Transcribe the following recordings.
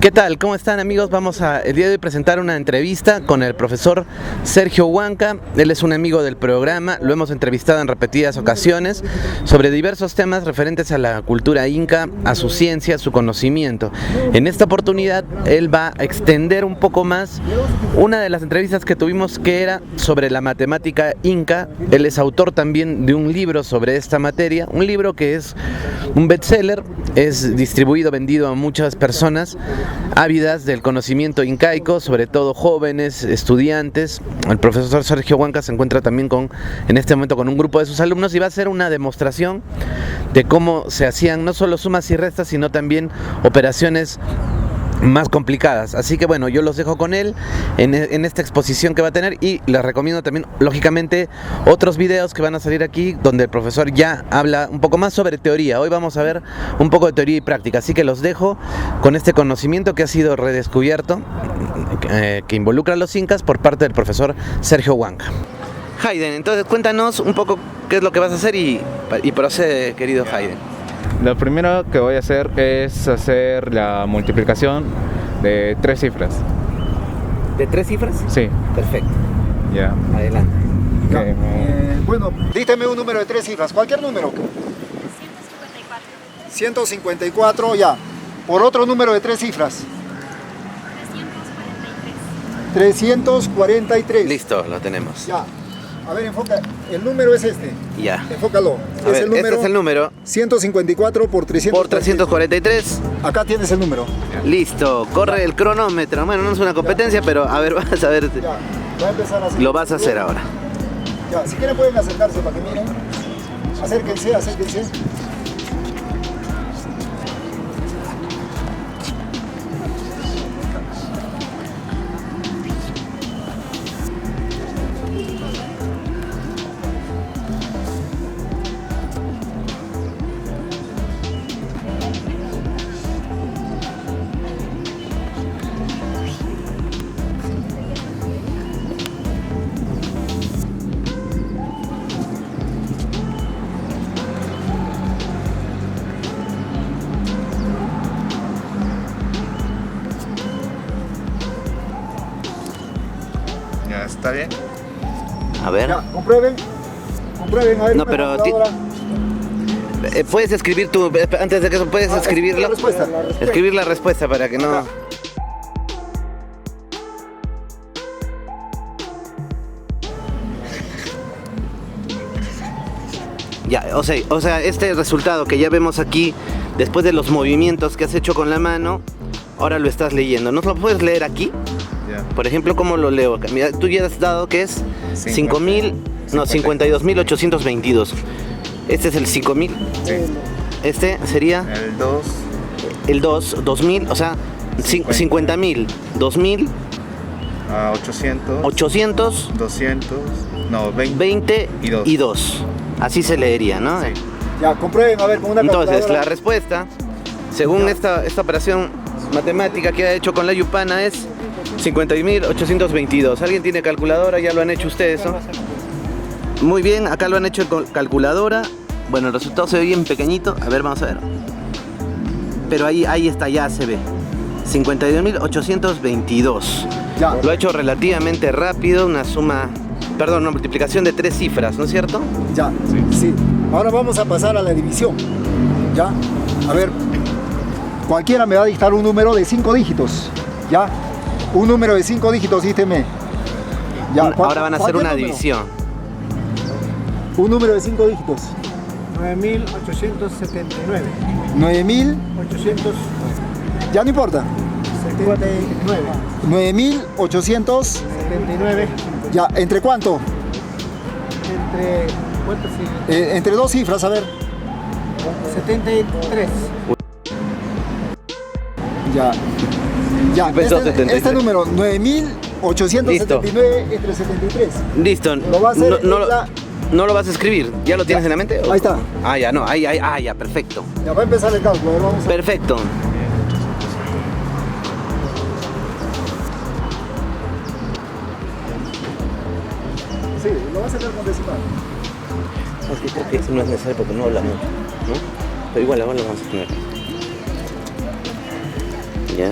¿Qué tal? ¿Cómo están, amigos? Vamos a el día de hoy presentar una entrevista con el profesor Sergio Huanca. Él es un amigo del programa, lo hemos entrevistado en repetidas ocasiones sobre diversos temas referentes a la cultura inca, a su ciencia, a su conocimiento. En esta oportunidad él va a extender un poco más una de las entrevistas que tuvimos, que era sobre la matemática inca. Él es autor también de un libro sobre esta materia, un libro que es un bestseller, es distribuido, vendido a muchas personas ávidas del conocimiento incaico, sobre todo jóvenes, estudiantes. El profesor Sergio Huanca se encuentra también en este momento con un grupo de sus alumnos y va a hacer una demostración de cómo se hacían no solo sumas y restas, sino también operaciones más complicadas. Así que bueno, yo los dejo con él en esta exposición que va a tener, y les recomiendo también, lógicamente, otros videos que van a salir aquí donde el profesor ya habla un poco más sobre teoría. Hoy vamos a ver un poco de teoría y práctica, así que los dejo con este conocimiento que ha sido redescubierto, que involucra a los incas por parte del profesor Sergio Huanca. Hayden, entonces cuéntanos un poco qué es lo que vas a hacer y procede, querido Hayden. Lo primero que voy a hacer es hacer la multiplicación de 3 cifras. ¿De 3 cifras? Sí. Perfecto. Ya. Adelante. Okay. Bueno, dígame un número de 3 cifras, cualquier número. 154, ya. Por otro número de 3 cifras. 343. Listo, lo tenemos. Ya. A ver, enfoca. El número es este. Ya. Enfócalo. A ver, este es el número. 154 por 343. Acá tienes el número. Listo, corre el cronómetro. Bueno, no es una competencia, pero a ver, vas a ver. Ya. Va a empezar a hacer. Lo vas a hacer ahora. Ya, si quieren pueden acercarse para que miren. Acérquense, acérquense. Ya, ¿está bien? A ver. Ya, comprueben. Comprueben, a ver. No, pero puedes escribir tu. Antes de que eso, puedes escribirlo. La respuesta. Escribir la respuesta para que no. Ya, o sea, este resultado que ya vemos aquí, después de los movimientos que has hecho con la mano, ahora lo estás leyendo. ¿No lo puedes leer aquí? Ya. Por ejemplo, ¿cómo lo leo acá? Mira, tú ya has dado que es 52.822. Este es el 5.000. Sí. Este sería El 2. el 2.000, o sea, 50.000, 2.000, 800. 800, 200. No, 20. 20 y 2. Así se leería, ¿no? Sí. Ya, comprueben, a ver, con una Entonces, calculadora. la respuesta, según esta operación matemática que ha hecho con la Yupana, es 50.822. ¿Alguien tiene calculadora? Ya lo han hecho ustedes, ¿no? Muy bien, acá lo han hecho con calculadora. Bueno, el resultado se ve bien pequeñito. A ver, vamos a ver. Pero ahí está, ya se ve. 52.822. Ya. Lo ha hecho relativamente rápido, una multiplicación de 3 cifras, ¿no es cierto? Ya, sí. Ahora vamos a pasar a la división. Ya. A ver, cualquiera me va a dictar un número de 5 dígitos. Ya. Un número de 5 dígitos, dígame. Ya. Ahora van a hacer cualquier una número. división. Un número de 5 dígitos. 9.879. 9.000. Ya no importa. 9.800. 79. Ya. ¿Entre cuánto? Entre. ¿Cuánto sigue? Entre 2 cifras, a ver. 73. Ya. Ya. Empezó 73. Este número, 9.879 entre 73. Listo. Lo va a hacer ¿No lo vas a escribir? ¿Ya lo tienes en la mente? Ahí está. Ah, ya, no. Ya, perfecto. Ya va a empezar el cálculo. A ver, vamos a... Perfecto. Sí, lo vas a hacer con decimal. Es que creo que eso no es necesario porque no habla mucho, ¿no? Pero igual ahora lo vamos a tener. Ya.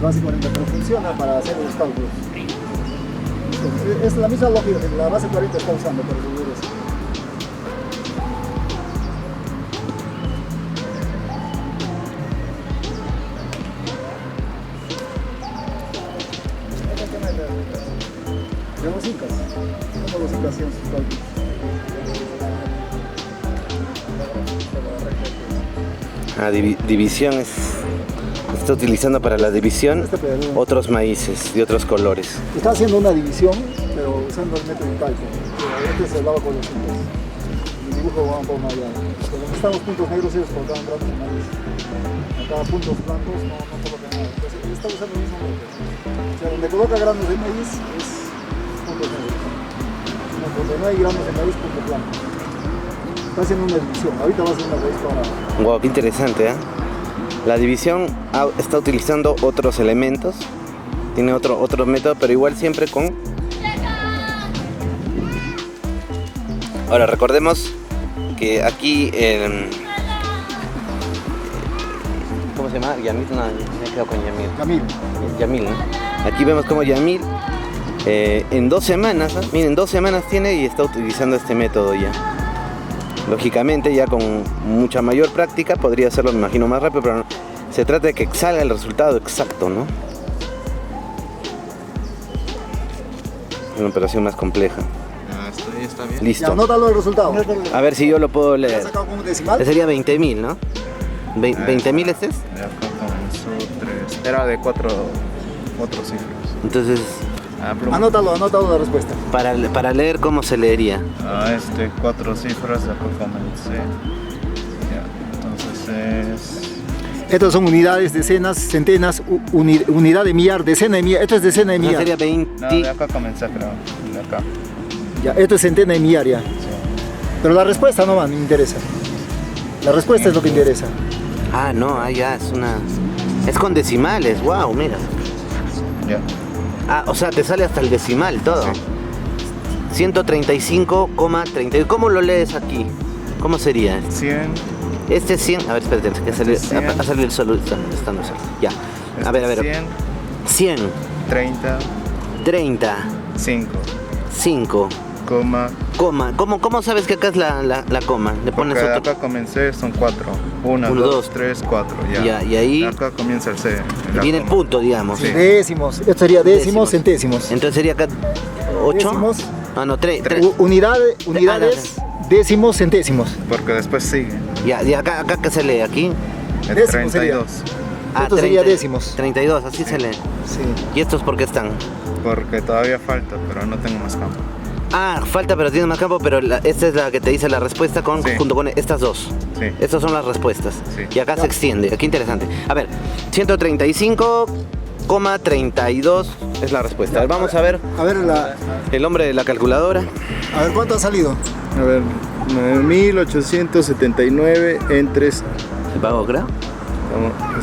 base 40, pero funciona para hacer los cálculos. Es la misma lógica, la base 40 está usando para resolver eso. De los incas, como los incas hacían sus cálculos. División está utilizando para la división otros maíces de otros colores. Está haciendo una división, pero usando el método de cálculo. Este se hablaba con los incas. El dibujo va un poco más allá. Donde están los puntos negros, ellos colocaban granos de maíz. Acá puntos blancos no colocan nada. Entonces, está usando el mismo método. O sea, donde coloca granos de maíz es puntos negros. Donde no hay granos de maíz, puntos blancos. Está haciendo una división. Ahorita va a hacer una raíz para... Wow, qué interesante, ¿eh? La división está utilizando otros elementos, tiene otro método, pero igual siempre con... Ahora, recordemos que aquí ¿cómo se llama? Yamil, no, me he quedado con Yamil. Yamil, ¿no? Aquí vemos como Yamil en 2 semanas, ¿no? Miren, 2 semanas tiene y está utilizando este método ya. Lógicamente ya con mucha mayor práctica podría hacerlo, me imagino, más rápido, pero no. Se trata de que salga el resultado exacto, ¿no? Una operación más compleja. Esto ya está bien. Listo. Ya, anótalo el resultado. A ver si yo lo puedo ¿Lo has leer. sacado con un decimal? Este sería 20.000, ¿no? ¿20.000 este es? De acá comenzó 3. Era de 4 cifras. Entonces, Anótalo la respuesta. para leer, ¿cómo se leería? 4 cifras, de acá comencé. Ya, entonces es... Estos son unidades, decenas, centenas, unidad de millar, decena de millar. Esto es decena de No, millar. sería 20... No, de acá comencé, creo. De acá. Ya, esto es centena de millar ya. Sí. Pero la respuesta no me interesa. La respuesta es lo que interesa. Ah, no, ya es una... Es con decimales, wow, mira. Ya. Ah, o sea, te sale hasta el decimal todo. Sí. 135,32. ¿Cómo lo lees aquí? ¿Cómo sería? 100. Este es 100. A ver, espérate, que Este es 100. a salir el solo. Estando solo. Ya. A ver. 100. 100. 30. 30. 5. 5. Coma. Coma. ¿Cómo sabes que acá es la coma? Le pones Porque otro. acá comencé son 4. 1, Uno, 2, dos. 3, 4. Ya. Ya, y ahí Acá comienza el C. viene el punto, digamos. Sí. Décimos. Esto sería décimos, centésimos. Entonces sería acá 8. Décimos. Ah, no, 3. Unidades, décimos, centésimos. Porque después sigue. Ya, y acá ¿qué se lee? Aquí. El Décimos 32. Esto sería décimos. 32, así se lee. Sí. ¿Y estos por qué están? Porque todavía falta, pero no tengo más campo. Ah, falta pero tiene más campo, pero esta es la que te dice la respuesta Sí. junto con estas dos. Sí. Estas son las respuestas. Sí. Y acá se extiende. Qué interesante. A ver, 135,32 es la respuesta. A ver, vamos a ver A ver, el hombre de la calculadora. ¿cuánto ha salido? A ver, 9.879 entre... ¿Se pagó, creo?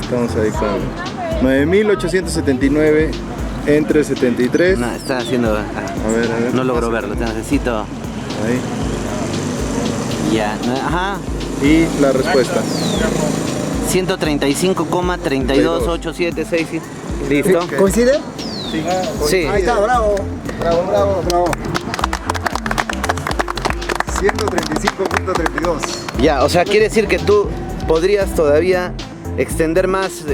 Estamos ahí con... 9.879 entre 73. No, está haciendo... A ver. No logro verlo, te necesito... Ahí. Ya, ajá. Y la respuesta. 135,32876. ¿Listo? ¿Coincide? Sí. Ahí está, bravo. Bravo. 135.32. Ya, o sea, quiere decir que tú podrías todavía extender más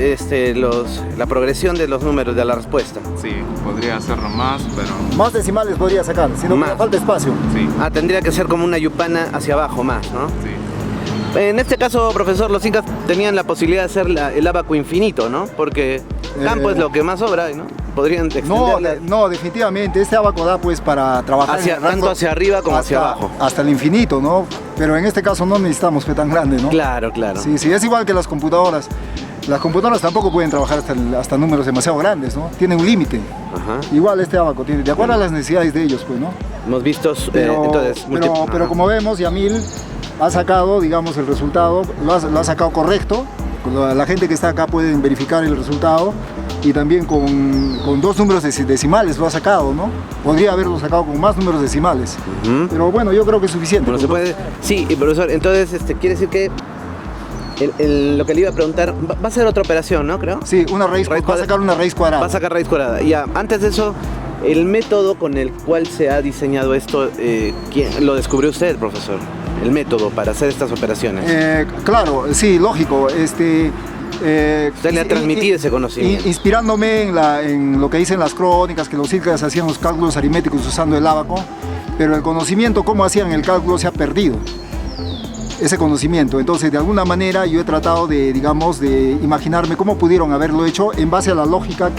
la progresión de los números de la respuesta. Sí, podría hacerlo más, pero Más decimales podría sacar, sino Más. que falta espacio. sí, Ah, tendría que ser como una yupana hacia abajo más, ¿no? sí. En este caso, profesor, los incas tenían la posibilidad de hacer el ábaco infinito, ¿no? Porque campo es lo que más sobra, ¿no? Podrían extenderla No, definitivamente. Este abaco da pues para trabajar en el rango tanto hacia arriba como hacia abajo. Hasta el infinito, ¿no? Pero en este caso no necesitamos tan grande, ¿no? Claro. Sí, es igual que las computadoras. Las computadoras tampoco pueden trabajar hasta números demasiado grandes, ¿no? Tienen un límite. Ajá. Igual este abaco tiene, de acuerdo a las necesidades de ellos, pues, ¿no? Hemos visto, entonces... Pero como vemos, Yamil ha sacado, digamos, el resultado, lo ha sacado correcto. La gente que está acá pueden verificar el resultado y también con 2 números decimales lo ha sacado, ¿no? Podría haberlo sacado con más números decimales. Ujú. Pero bueno, yo creo que es suficiente. Bueno, se puede... Sí, profesor, entonces quiere decir que Lo que le iba a preguntar, va a ser otra operación, ¿no? Creo. Sí, una raíz, Raíz va a cuadrada. sacar una raíz cuadrada. Va a sacar raíz cuadrada. Ya, antes de eso, el método con el cual se ha diseñado esto, ¿quién lo descubrió usted, profesor? El método para hacer estas operaciones. Claro, sí, lógico. Usted le ha transmitido ese conocimiento. Inspirándome en lo que dicen las crónicas, que los incas hacían los cálculos aritméticos usando el ábaco, pero el conocimiento, cómo hacían el cálculo, se ha perdido. Ese conocimiento. Entonces, de alguna manera, yo he tratado de, digamos, de imaginarme cómo pudieron haberlo hecho en base a la lógica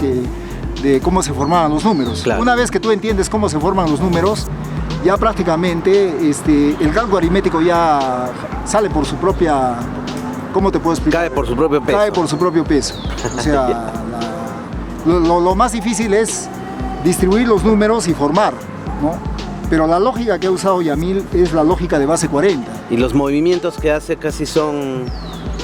de cómo se formaban los números. Claro. Una vez que tú entiendes cómo se forman los números, ya prácticamente el cálculo aritmético ya sale por su propia... ¿Cómo te puedo explicar? Cae por su propio peso. Cae por su propio peso. O sea, lo más difícil es distribuir los números y formar, ¿no? Pero la lógica que ha usado Yamil es la lógica de base 40. Y los movimientos que hace casi son...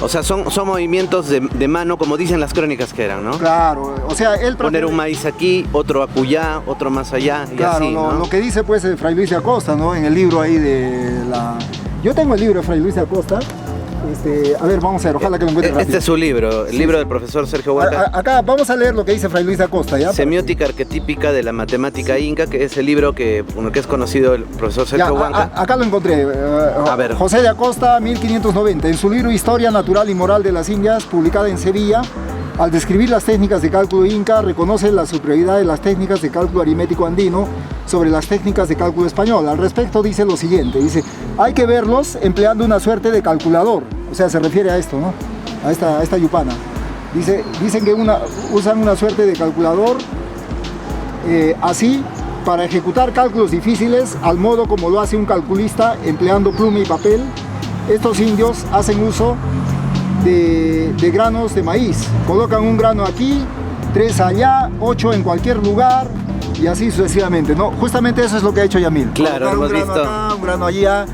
O sea, son movimientos de mano, como dicen las crónicas que eran, ¿no? Claro, o sea, él... Poner un maíz aquí, otro acullá, otro más allá, y claro, así, ¿no? lo que dice pues Fray Luis de Acosta, ¿no? En el libro ahí de la... Yo tengo el libro de Fray Luis de Acosta. A ver, vamos a ver, ojalá que lo encuentre rápido. Este es su libro, el libro del profesor Sergio Huanca. Acá vamos a leer lo que dice Fray Luis de Acosta, ¿ya? Semiótica arquetípica de la matemática inca, que es el libro con el que es conocido el profesor Sergio Huanca. Acá lo encontré. A ver. José de Acosta, 1590. En su libro Historia Natural y Moral de las Indias, publicada en Sevilla, al describir las técnicas de cálculo inca, reconoce la superioridad de las técnicas de cálculo aritmético andino sobre las técnicas de cálculo español. Al respecto dice lo siguiente, dice, hay que verlos empleando una suerte de calculador. O sea, se refiere a esto, ¿no? A esta yupana. Dicen que usan una suerte de calculador así para ejecutar cálculos difíciles al modo como lo hace un calculista empleando pluma y papel. Estos indios hacen uso de granos de maíz. Colocan un grano aquí, 3 allá, 8 en cualquier lugar y así sucesivamente, ¿no? Justamente eso es lo que ha hecho Yamil. Claro, Colocar hemos un grano visto. acá, un grano allá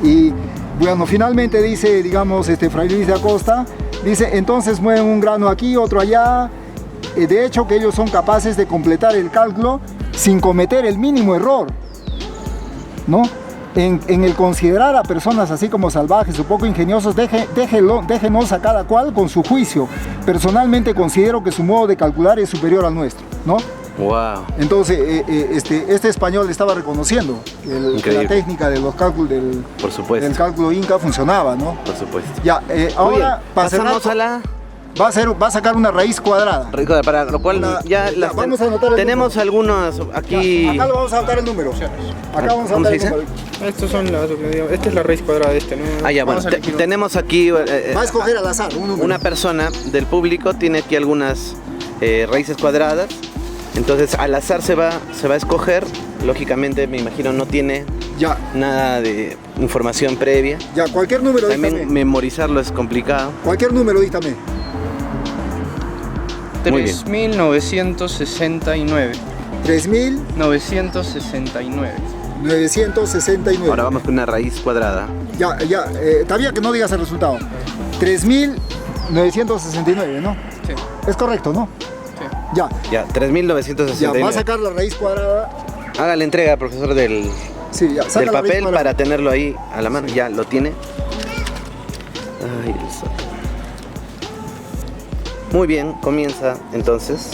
y bueno, finalmente dice, digamos, Fray Luis de Acosta, dice, entonces mueven un grano aquí, otro allá. De hecho, que ellos son capaces de completar el cálculo sin cometer el mínimo error, ¿no? En el considerar a personas así como salvajes o poco ingeniosos, déjenos a cada cual con su juicio. Personalmente considero que su modo de calcular es superior al nuestro, ¿no? Wow. Entonces, este español estaba reconociendo que la técnica de los cálculos Por supuesto. del cálculo inca funcionaba, ¿no? Por supuesto. Ya, ahora pasamos a la... va a sacar una raíz cuadrada. Para lo cual vamos a anotar el tenemos número. algunos aquí. Acá lo vamos a anotar el número. Acá vamos a ¿Cómo anotar se el dice? número. Estos son las, esta es la raíz cuadrada de este, ¿no? Ah, ya, bueno, Vamos a elegir tenemos aquí Va a escoger al azar un número. una persona del público, tiene aquí algunas raíces cuadradas. Entonces al azar se va a escoger. Lógicamente, me imagino, no tiene Ya, nada de información previa. ya, cualquier número También dígame. memorizarlo es complicado. Cualquier número dígame. Muy bien. 3.969. 3.969. 969. Ahora vamos con una raíz cuadrada. Ya, todavía que no digas el resultado. 3.969, ¿no? Sí, Es correcto, ¿no? sí. Ya, Ya, ya, 3.969. va a sacar la raíz cuadrada. Haga la entrega, profesor, del Sí, ya, saca la raíz papel cuadrada. para tenerlo ahí a la mano. Ya lo tiene. Ay, el sol. Muy bien, comienza entonces.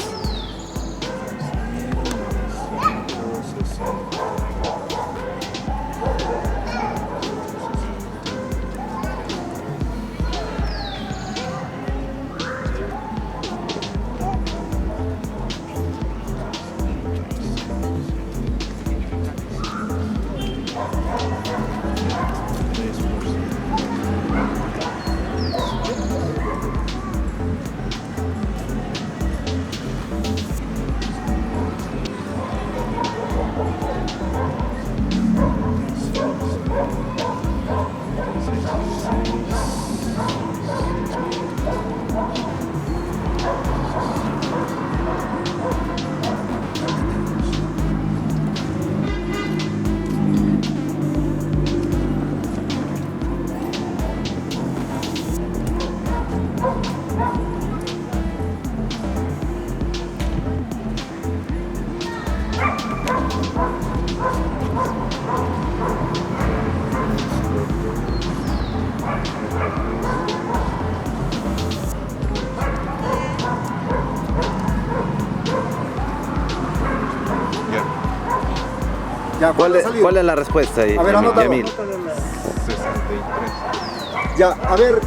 Ya, ¿cuál ha salido? ¿Cuál es la respuesta? A ver, anótalo. Yamil? 63. Ya, a ver,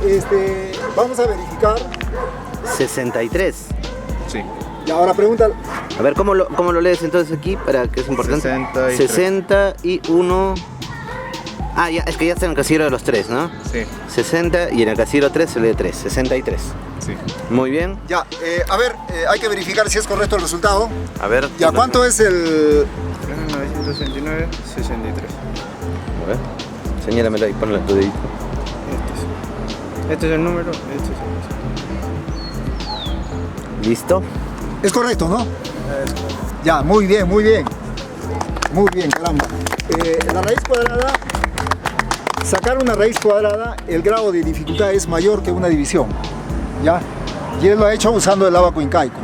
vamos a verificar. 63. Sí. Y ahora pregunta. A ver, ¿cómo lo lees entonces aquí? Para que es importante. 63. 61. Ah, ya, es que ya está en el casillero de los 3, ¿no? Sí. 60 y en el casillero 3 se lee 3. 63. Sí. Muy bien. Ya, a ver, hay que verificar si es correcto el resultado. A ver. Ya, ¿cuánto es el...? 969, 63. A ver. Señálamelo ahí, ponle tu dedito. Este es el número, este es el... ¿Listo? Es correcto, ¿no? Ya, muy bien, muy bien. Muy bien, caramba. La raíz cuadrada, sacar una raíz cuadrada, el grado de dificultad es mayor que una división. ¿Ya? Y él lo ha hecho usando el ábaco incaico.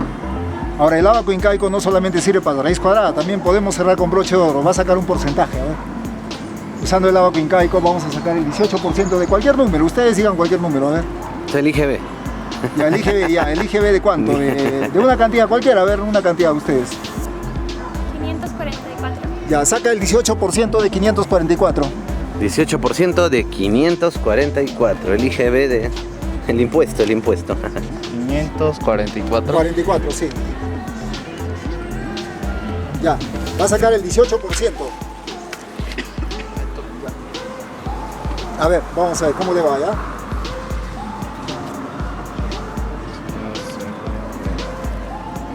Ahora, el ábaco incaico no solamente sirve para la raíz cuadrada, también podemos cerrar con broche de oro. Va a sacar un porcentaje, a ver. Usando el ábaco incaico vamos a sacar el 18% de cualquier número. Ustedes digan cualquier número, a ver. Se elige B. Ya, elige B de cuánto, de una cantidad cualquiera, a ver, una cantidad de ustedes. 544. Ya, saca el 18% de 544. 18% de 544. Elige B de... El impuesto. 544. 44, sí. Ya, va a sacar el 18%. Ya. A ver, vamos a ver cómo le va, ¿ya?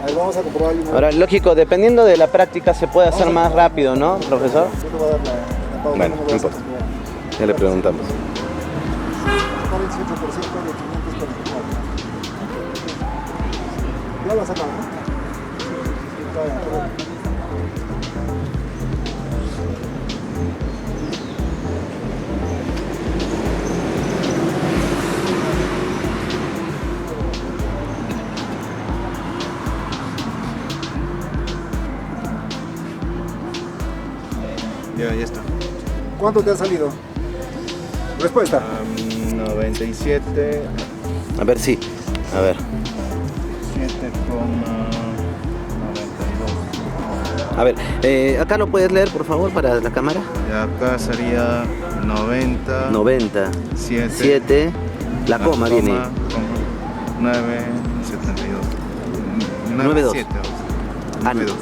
A ver, vamos a comprobar. Ahora, lógico, dependiendo de la práctica se puede hacer más rápido, ¿no, profesor? Yo te voy a dar la pausa. Bueno, ¿cómo no lo vas a importa. comprobar? Ya le preguntamos. Sacar el 18% de 544. Ya lo ha sacado, ¿no? Ya está. ¿Cuánto te ha salido? Respuesta. 97, A ver, sí. A ver. 7,92. A ver, acá lo puedes leer, por favor, para la cámara. Y acá sería 90. 90. 7. 7. La coma viene. 9,72. 92. 97. Ah, 92.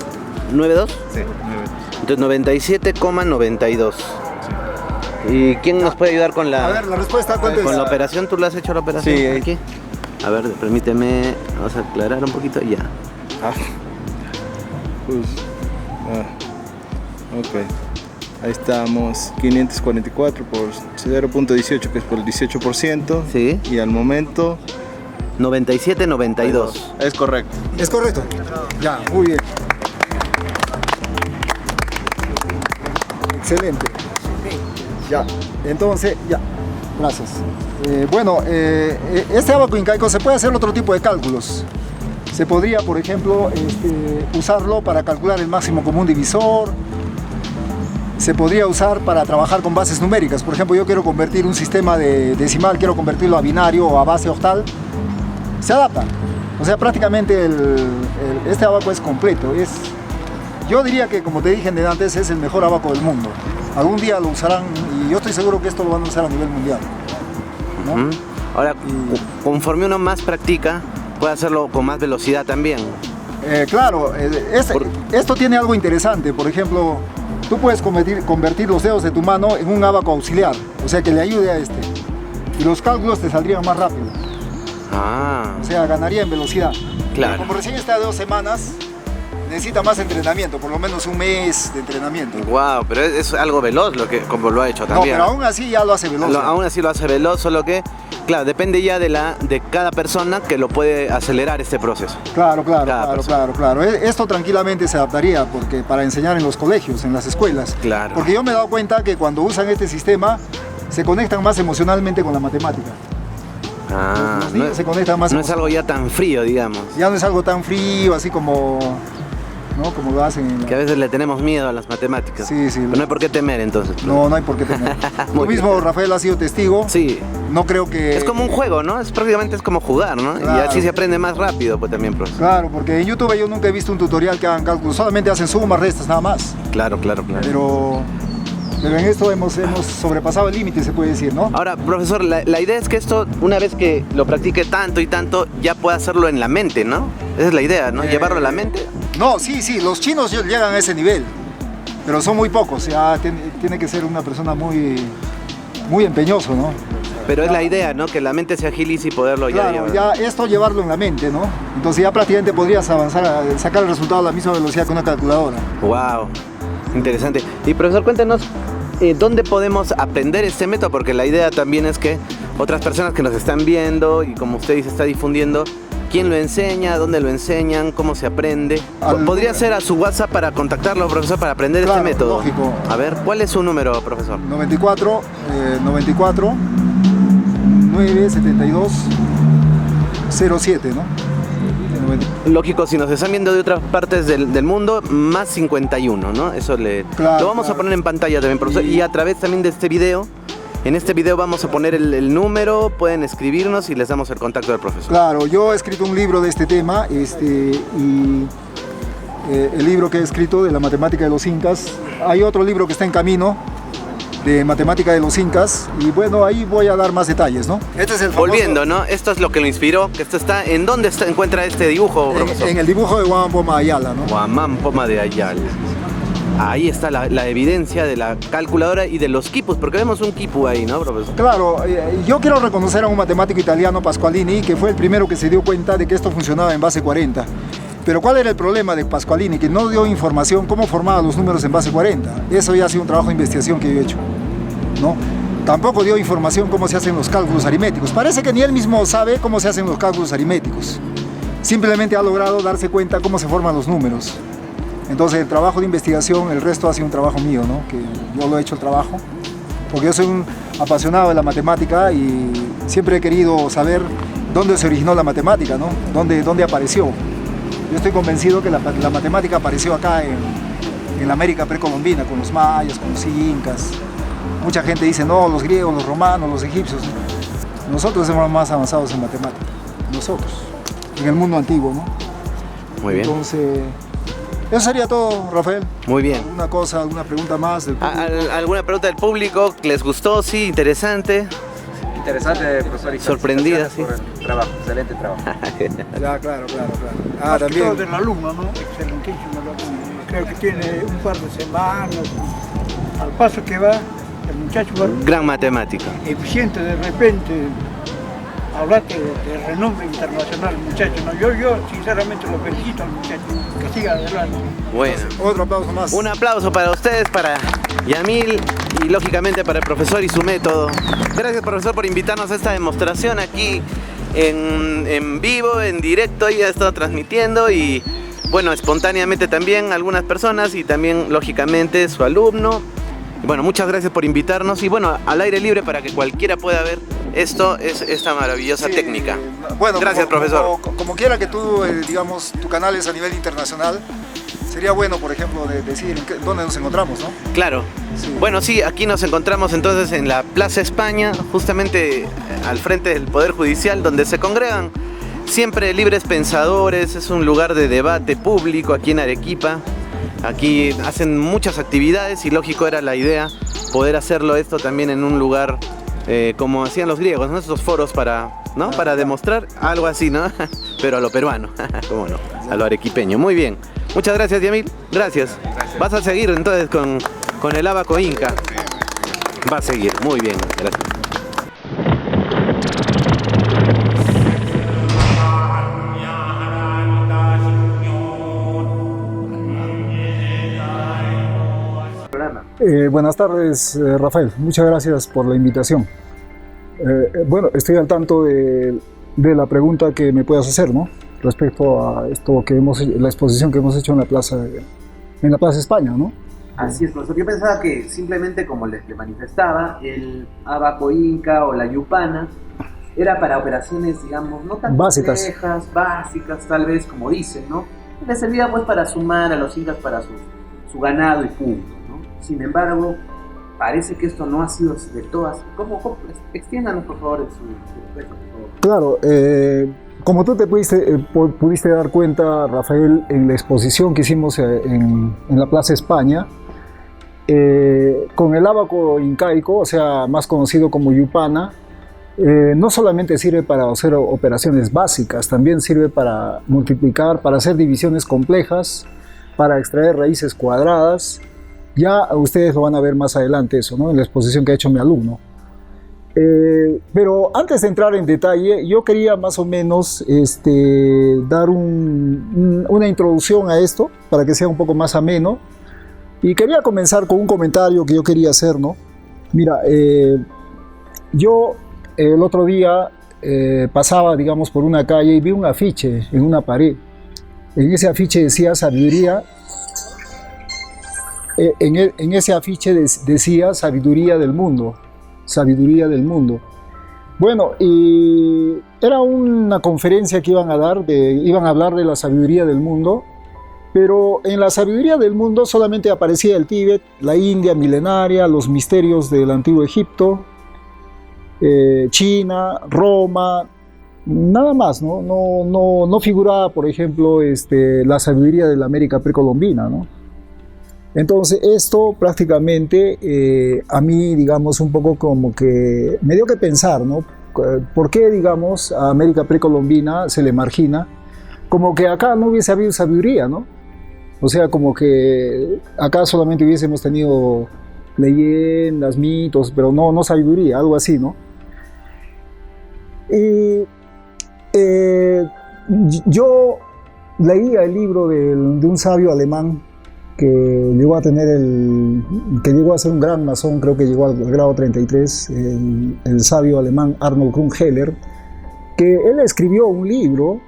92. Sí, 92. Entonces 97,92. ¿Y quién nos puede ayudar con A ver, la la respuesta, ¿cuánto con es? la operación? ¿Tú le has hecho la operación Sí. aquí? A ver, permíteme, vamos a aclarar un poquito ya. Ok. Ahí estamos, 544 por 0.18, que es por el 18%. Sí. Y al momento... 97,92. Es correcto. Es correcto. Ya, muy bien. Excelente. Ya, entonces, ya. Gracias. Bueno, este ábaco incaico se puede hacer otro tipo de cálculos. Se podría, por ejemplo, usarlo para calcular el máximo común divisor. Se podría usar para trabajar con bases numéricas. Por ejemplo, yo quiero convertir un sistema de decimal, quiero convertirlo a binario o a base octal. Se adapta. O sea, prácticamente este abaco es completo. Yo diría que, como te dije antes, es el mejor abaco del mundo. Algún día lo usarán y yo estoy seguro que esto lo van a usar a nivel mundial, ¿no? Ujú. Ahora, conforme uno más practica, puede hacerlo con más velocidad también. Claro, esto tiene algo interesante. Por ejemplo, tú puedes convertir los dedos de tu mano en un abaco auxiliar, o sea, que le ayude a este. Y los cálculos te saldrían más rápido. Ah, O sea, ganaría en velocidad. claro. Como recién está de 2 semanas, necesita más entrenamiento, por lo menos un mes de entrenamiento. Wow, pero es algo veloz como lo ha hecho No, también. pero aún así ya lo hace veloz. Aún así lo hace veloz, solo que, claro, depende ya de cada persona que lo puede acelerar este proceso. Claro. Cada persona. Esto tranquilamente se adaptaría porque para enseñar en los colegios, en las escuelas. Claro. Porque yo me he dado cuenta que cuando usan este sistema se conectan más emocionalmente con la matemática. Ah, Los niños se conectan más no es algo ya tan frío, digamos. Ya no es algo tan frío, así como ¿no? Como lo hacen en Que a veces le tenemos miedo a las matemáticas. Sí, sí. Pero no hay por qué temer entonces. No hay por qué temer. Tú mismo, Rafael, has sido testigo. Sí. No creo que... Es como un juego, ¿no? Prácticamente es como jugar, ¿no? Claro. Y así se aprende más rápido, pues también, profesor. Claro, porque en YouTube yo nunca he visto un tutorial que hagan cálculos, solamente hacen sumas, restas, nada más. Claro. Pero en esto hemos sobrepasado el límite, se puede decir, ¿no? Ahora, profesor, la idea es que esto, una vez que lo practique tanto y tanto, ya pueda hacerlo en la mente, ¿no? Esa es la idea, ¿no? Llevarlo a la mente. No, sí, los chinos llegan a ese nivel, pero son muy pocos, ya tiene que ser una persona muy empeñoso, ¿no? Pero es la idea, ¿no? Que la mente se agilice y poderlo ya Claro, llevar. ya esto llevarlo en la mente, ¿no? Entonces ya prácticamente podrías avanzar, sacar el resultado a la misma velocidad que una calculadora. Wow, interesante. Y profesor, cuéntenos, ¿dónde podemos aprender este método? Porque la idea también es que otras personas que nos están viendo y como usted dice, está difundiendo, ¿quién lo enseña? ¿Dónde lo enseñan? ¿Cómo se aprende? ¿Podría ser a su WhatsApp para contactarlo, profesor, para aprender Claro, este método? lógico. A ver, ¿cuál es su número, profesor? 94 972 07, ¿no? Lógico, si nos están viendo de otras partes del mundo, más 51, ¿no? Eso Claro, lo vamos a poner en pantalla también, profesor. Y a través también de este video, en este video vamos a poner el número, pueden escribirnos y les damos el contacto del profesor. Claro, yo he escrito un libro de este tema, y el libro que he escrito de la matemática de los incas. Hay otro libro que está en camino, de matemática de los incas, y bueno, ahí voy a dar más detalles, ¿no? Este es el famoso, Volviendo, ¿no? Esto es lo que lo inspiró, que esto está, ¿en dónde encuentra este dibujo, profesor? en el dibujo de Juan Poma Ayala, ¿no? Guamán Poma de Ayala. Ahí está la evidencia de la calculadora y de los quipus, porque vemos un quipu ahí, ¿no, profesor? Claro, yo quiero reconocer a un matemático italiano, Pasqualini, que fue el primero que se dio cuenta de que esto funcionaba en base 40. Pero ¿cuál era el problema de Pasqualini? Que no dio información cómo formaba los números en base 40. Eso ya ha sido un trabajo de investigación que yo he hecho, ¿no? Tampoco dio información cómo se hacen los cálculos aritméticos. Parece que ni él mismo sabe cómo se hacen los cálculos aritméticos. Simplemente ha logrado darse cuenta cómo se forman los números. Entonces el trabajo de investigación, el resto ha sido un trabajo mío, ¿no? Que yo lo he hecho el trabajo, porque yo soy un apasionado de la matemática y siempre he querido saber dónde se originó la matemática, ¿no? Dónde apareció. Yo estoy convencido que la matemática apareció acá en la América precolombina, con los mayas, con los incas. Mucha gente dice, no, los griegos, los romanos, los egipcios. Nosotros somos más avanzados en matemática, nosotros, en el mundo antiguo, ¿no? Muy bien. Entonces, eso sería todo, Rafael. Muy bien. ¿Alguna pregunta más del público? ¿Alguna pregunta del público? ¿Les gustó? Sí, interesante. Interesante, profesor. Y Sorprendida, sí. por el trabajo, excelente trabajo. Ya, claro. Más que También. todo del alumno, ¿no? Excelentísimo el alumno. Creo que tiene un par de semanas. Al paso que va, el muchacho va Gran matemática. eficiente de repente. Hablate de renombre internacional, muchacho. ¿No? Yo sinceramente lo felicito al muchacho. Que siga adelante. Bueno. Otro aplauso más. Un aplauso para ustedes, para Yamil y lógicamente para el profesor y su método. Gracias, profesor, por invitarnos a esta demostración aquí en vivo, en directo. Ya he estado transmitiendo y bueno, espontáneamente también algunas personas y también lógicamente su alumno. Y bueno, muchas gracias por invitarnos y bueno, al aire libre para que cualquiera pueda ver esta maravillosa Sí, técnica. Bueno, Gracias, profesor. Como quiera que tú, digamos, tu canal es a nivel internacional, sería bueno, por ejemplo, decir dónde nos encontramos, ¿no? Claro. Sí. Bueno, sí, aquí nos encontramos entonces en la Plaza España, justamente al frente del Poder Judicial, donde se congregan siempre libres pensadores. Es un lugar de debate público aquí en Arequipa. Aquí hacen muchas actividades y lógico era la idea poder hacerlo esto también en un lugar como hacían los griegos, ¿no? Estos foros para demostrar algo así, ¿no? Pero a lo peruano, ¿cómo no? A lo arequipeño. Muy bien. Muchas gracias, Yamil. Gracias. Vas a seguir entonces con el abaco inca. Va a seguir. Muy bien. Gracias. Buenas tardes, Rafael. Muchas gracias por la invitación. Bueno, estoy al tanto de la pregunta que me puedas hacer, ¿no? Respecto a esto que la exposición que hemos hecho en la Plaza España, ¿no? Así es, profesor. Yo pensaba que simplemente, como le manifestaba, el abaco inca o la yupana era para operaciones, digamos, no tan Básicas. complejas, básicas, tal vez, como dicen, ¿no? Le servía pues para sumar a los incas para su ganado y punto, ¿no? Sin embargo, parece que esto no ha sido de todas. ¿Cómo? Extiéndanos por favor su respeto, por favor. Claro, como tú te pudiste dar cuenta, Rafael, en la exposición que hicimos en la Plaza España, con el ábaco incaico, o sea, más conocido como yupana, no solamente sirve para hacer operaciones básicas, también sirve para multiplicar, para hacer divisiones complejas, para extraer raíces cuadradas. Ya ustedes lo van a ver más adelante eso, ¿no? En la exposición que ha hecho mi alumno. Pero antes de entrar en detalle, yo quería más o menos dar una introducción a esto para que sea un poco más ameno. Y quería comenzar con un comentario que yo quería hacer, ¿no? Mira, yo el otro día pasaba, digamos, por una calle y vi un afiche en una pared. En ese afiche decía sabiduría. En ese afiche decía sabiduría del mundo. Sabiduría del mundo. Bueno, y era una conferencia que iban a dar, iban a hablar de la sabiduría del mundo, pero en la sabiduría del mundo solamente aparecía el Tíbet, la India milenaria, los misterios del antiguo Egipto, China, Roma, nada más, ¿no? No figuraba, por ejemplo, la sabiduría de la América precolombina, ¿no? Entonces esto prácticamente a mí, digamos, un poco como que me dio que pensar, ¿no? ¿Por qué, digamos, a América precolombina se le margina? Como que acá no hubiese habido sabiduría, ¿no? O sea, como que acá solamente hubiésemos tenido leyendas, mitos, pero no sabiduría, algo así, ¿no? Y yo leía el libro de un sabio alemán que llegó a que llegó a ser un gran masón, creo que llegó al grado 33, el sabio alemán Arnold Krumheller, que él escribió un libro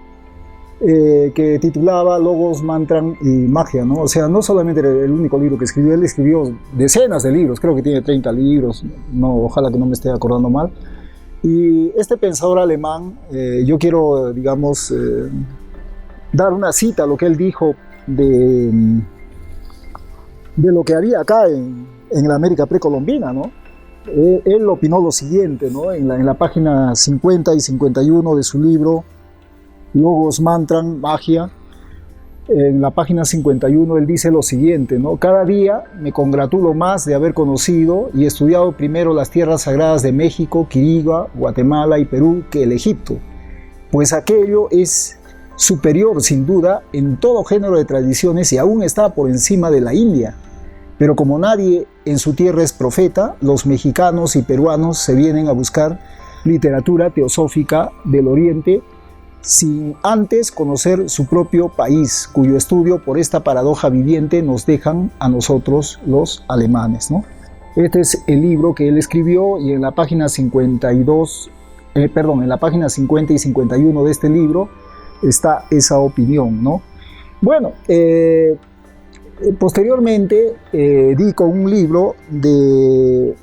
que titulaba Logos, Mantram y Magia, ¿no? O sea, no solamente era el único libro que escribió, él escribió decenas de libros, creo que tiene 30 libros, ojalá que no me esté acordando mal. Y este pensador alemán, yo quiero, digamos, dar una cita a lo que él dijo de lo que había acá en la América precolombina, ¿no? Él opinó lo siguiente, ¿no? En la página 50 y 51 de su libro Logos, Mantram, Magia, en la página 51 él dice lo siguiente, ¿no? Cada día me congratulo más de haber conocido y estudiado primero las tierras sagradas de México, Quirigua, Guatemala y Perú que el Egipto, pues aquello es superior sin duda en todo género de tradiciones y aún está por encima de la India. Pero como nadie en su tierra es profeta, los mexicanos y peruanos se vienen a buscar literatura teosófica del Oriente sin antes conocer su propio país, cuyo estudio por esta paradoja viviente nos dejan a nosotros los alemanes, ¿no? Este es el libro que él escribió y en la página 52, en la página 50 y 51 de este libro está esa opinión, ¿no? Bueno, posteriormente di con un libro de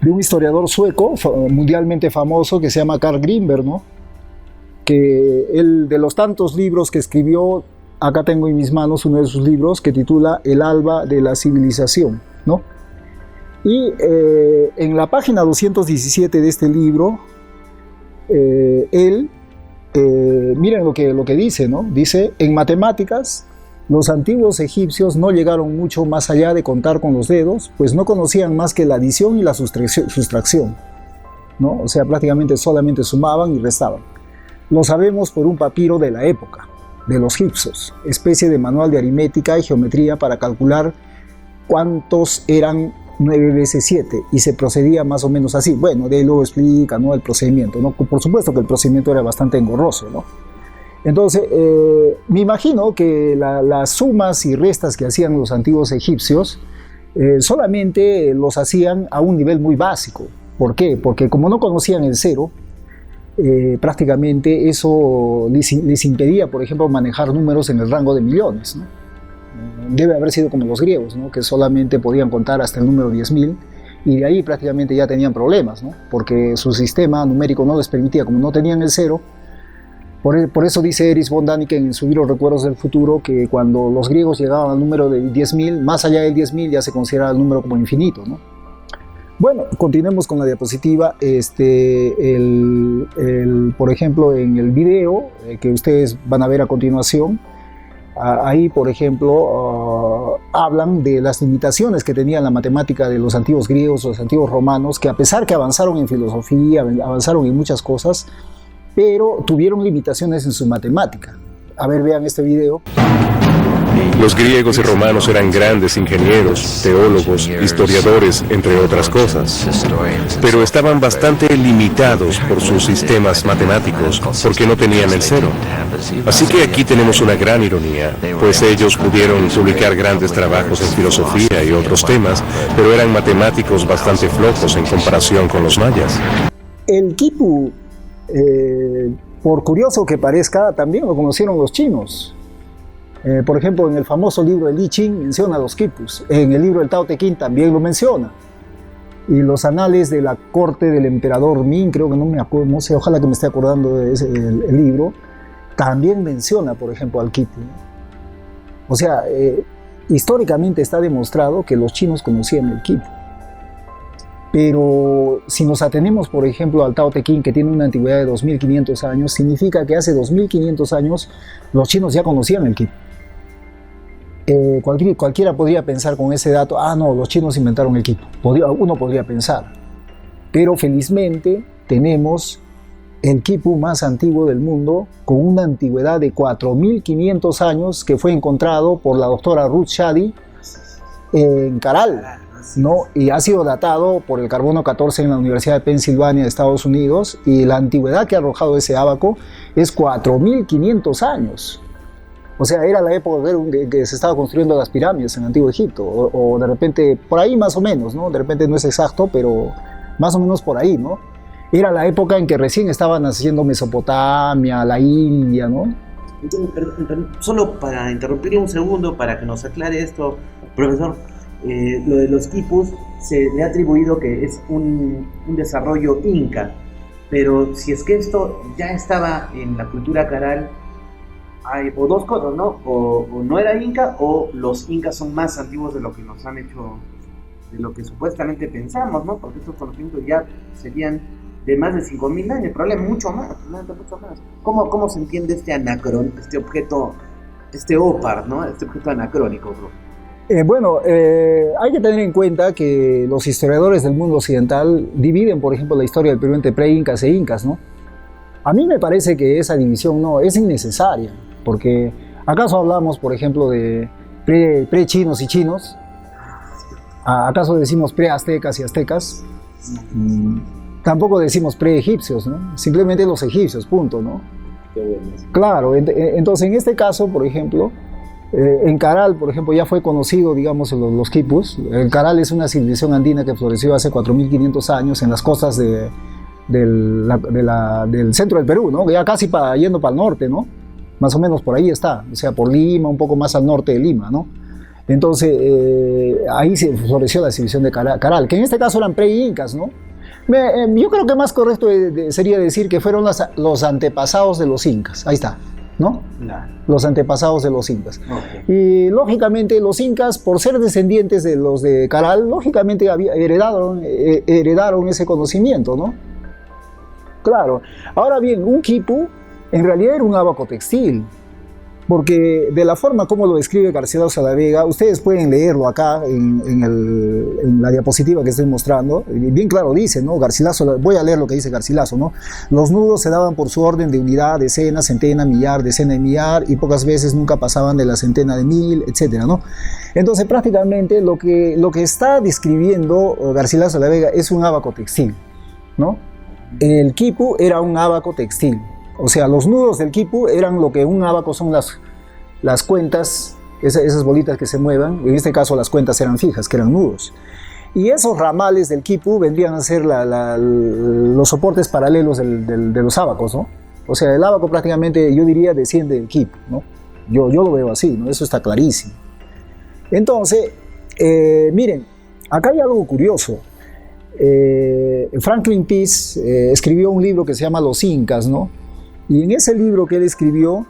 un historiador sueco mundialmente famoso que se llama Carl Grimberg, ¿no? Que él, de los tantos libros que escribió, acá tengo en mis manos uno de sus libros que titula El alba de la civilización, ¿no? Y en la página 217 de este libro, él, miren lo que dice, ¿no? Dice, en matemáticas, los antiguos egipcios no llegaron mucho más allá de contar con los dedos, pues no conocían más que la adición y la sustracción, ¿no? O sea, prácticamente solamente sumaban y restaban. Lo sabemos por un papiro de la época, de los hipsos, especie de manual de aritmética y geometría para calcular cuántos eran 9 veces 7, y se procedía más o menos así. Bueno, de ahí luego explica, ¿no?, el procedimiento, ¿no? Por supuesto que el procedimiento era bastante engorroso, ¿no? Entonces, me imagino que las sumas y restas que hacían los antiguos egipcios solamente los hacían a un nivel muy básico. ¿Por qué? Porque como no conocían el cero, prácticamente eso les impedía, por ejemplo, manejar números en el rango de millones, ¿no? Debe haber sido como los griegos, ¿no?, que solamente podían contar hasta el número 10.000 y de ahí prácticamente ya tenían problemas, ¿no? Porque su sistema numérico no les permitía, como no tenían el cero. Por eso dice Erich von Däniken en su libro Recuerdos del Futuro que cuando los griegos llegaban al número de 10.000, más allá del 10.000 ya se considera el número como infinito, ¿no? Bueno, continuemos con la diapositiva. Por ejemplo, en el video que ustedes van a ver a continuación, ahí, por ejemplo, hablan de las limitaciones que tenía la matemática de los antiguos griegos, los antiguos romanos, que a pesar que avanzaron en filosofía, avanzaron en muchas cosas, pero tuvieron limitaciones en su matemática. A ver, vean este video. Los griegos y romanos eran grandes ingenieros, teólogos, historiadores, entre otras cosas, pero estaban bastante limitados por sus sistemas matemáticos, porque no tenían el cero. Así que aquí tenemos una gran ironía, pues ellos pudieron publicar grandes trabajos en filosofía y otros temas, pero eran matemáticos bastante flojos en comparación con los mayas. El quipu, por curioso que parezca, también lo conocieron los chinos. Por ejemplo, en el famoso libro de Li Qing menciona los quipus, en el libro del Tao Te Ching también lo menciona, y los anales de la corte del emperador Ming, creo que no me acuerdo, no sé, ojalá que me esté acordando de el libro, también menciona, por ejemplo, al quipu. O sea, históricamente está demostrado que los chinos conocían el quipu. Pero si nos atenemos, por ejemplo, al Tao Te Ching, que tiene una antigüedad de 2.500 años, significa que hace 2.500 años los chinos ya conocían el quipu. Cualquiera podría pensar con ese dato, no, los chinos inventaron el quipu. Uno podría pensar. Pero felizmente tenemos el quipu más antiguo del mundo, con una antigüedad de 4.500 años, que fue encontrado por la doctora Ruth Shady en Caral, ¿no? Y ha sido datado por el carbono 14 en la Universidad de Pensilvania de Estados Unidos, y la antigüedad que ha arrojado ese ábaco es 4.500 años. O sea, era la época que se estaban construyendo las pirámides en el Antiguo Egipto, o de repente, por ahí más o menos, ¿no? De repente no es exacto, pero más o menos por ahí, ¿no? Era la época en que recién estaban naciendo Mesopotamia, la India, ¿no? Solo para interrumpir un segundo, para que nos aclare esto, profesor, lo de los quipus se le ha atribuido que es un desarrollo inca, pero si es que esto ya estaba en la cultura caral, hay o dos cosas, ¿no? O no era inca, o los incas son más antiguos de lo que nos han hecho, de lo que supuestamente pensamos, ¿no? Porque estos conocimientos ya serían de más de 5.000 años, probablemente mucho más. ¿Cómo se entiende este anacrón, este objeto, este OPAR, ¿no? Este objeto anacrónico, bro? Hay que tener en cuenta que los historiadores del mundo occidental dividen, por ejemplo, la historia del Perú entre pre-incas e incas, ¿no? A mí me parece que esa división no es innecesaria, porque ¿acaso hablamos, por ejemplo, de pre-chinos y chinos? ¿Acaso decimos pre-aztecas y aztecas? Tampoco decimos pre-egipcios, ¿no? Simplemente los egipcios, punto, ¿no? Claro, entonces en este caso, por ejemplo, en Caral, por ejemplo, ya fue conocido, digamos, los quipus. El Caral es una civilización andina que floreció hace 4.500 años en las costas del centro del Perú, ¿no? Ya casi yendo para el norte, ¿no? Más o menos por ahí está, o sea, por Lima, un poco más al norte de Lima, ¿no? Entonces, ahí se floreció la civilización de Caral, que en este caso eran pre-incas, ¿no? Yo creo que más correcto sería decir que fueron los antepasados de los incas, ahí está, ¿no? Los antepasados de los incas. Okay. Y lógicamente los incas, por ser descendientes de los de Caral, lógicamente heredaron ese conocimiento, ¿no? Claro. Ahora bien, un quipu en realidad era un ábaco textil, porque de la forma como lo describe Garcilaso de la Vega, ustedes pueden leerlo acá en la diapositiva que estoy mostrando, bien claro dice, ¿no? Garcilaso, voy a leer lo que dice Garcilaso, ¿no? Los nudos se daban por su orden de unidad, decena, centena, millar, decena y millar, y pocas veces nunca pasaban de la centena de 1000, etcétera, ¿no? Entonces prácticamente lo que está describiendo Garcilaso de la Vega es un ábaco textil, ¿no? El quipu era un ábaco textil. O sea, los nudos del quipu eran lo que un ábaco son las cuentas, esas bolitas que se muevan. En este caso las cuentas eran fijas, que eran nudos. Y esos ramales del quipu vendrían a ser los soportes paralelos de los ábacos, ¿no? O sea, el ábaco prácticamente, yo diría, desciende del quipu, ¿no? Yo lo veo así, ¿no? Eso está clarísimo. Entonces, miren, acá hay algo curioso. Franklin Pease escribió un libro que se llama Los Incas, ¿no? Y en ese libro que él escribió,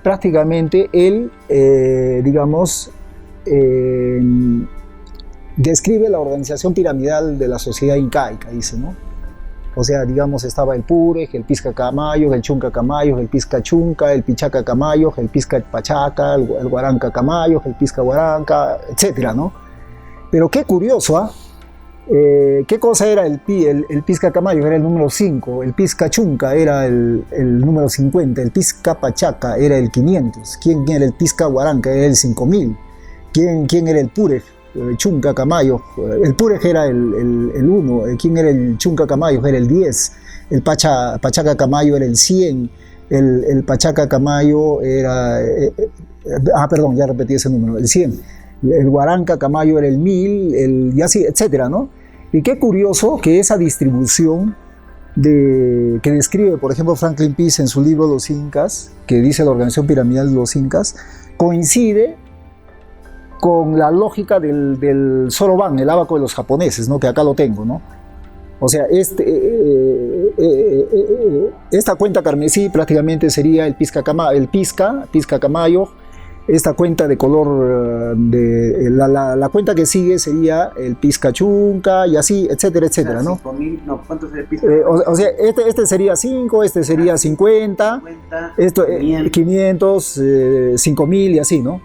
prácticamente él, describe la organización piramidal de la sociedad incaica, dice, ¿no? O sea, digamos, estaba el Purej, el Pisca Camayo, el Chunca Camayo, el Pisca Chunca, el Pichaca Camayo, el Pisca Pachaca, el Guaranca Camayo, el Pisca Guaranca, etcétera, ¿no? Pero qué curioso, ¿ah? ¿Qué cosa era el Pisca Camayo? Era el número 5, el Pisca Chunca era el número 50, el Pisca Pachaca era el 500, ¿quién era el Pisca Guaranca? Era el 5000, ¿quién era el Purej? Chunca Camayo, el Purej era el 1, ¿quién era el Chunca Camayo? Era el 10, el Pachaca Camayo era el 100, el Pachaca Camayo era, perdón, ya repetí ese número, el 100, el Guaranca Camayo era el 1000, y así, etcétera, ¿no? Y qué curioso que esa distribución que describe, por ejemplo, Franklin Pease en su libro Los Incas, que dice la organización piramidal de los Incas, coincide con la lógica del Soroban, el ábaco de los japoneses, ¿no? Que acá lo tengo, ¿no? O sea, esta cuenta carmesí prácticamente sería el Pisca Camayo. Esta cuenta de color, la cuenta que sigue sería el Pisca Chunca y así, etcétera, etcétera, ¿no? 5.000, no, ¿cuánto sería el Pisca? O sea, este sería 5, este sería 50, esto, 500, 5.000 y así, ¿no?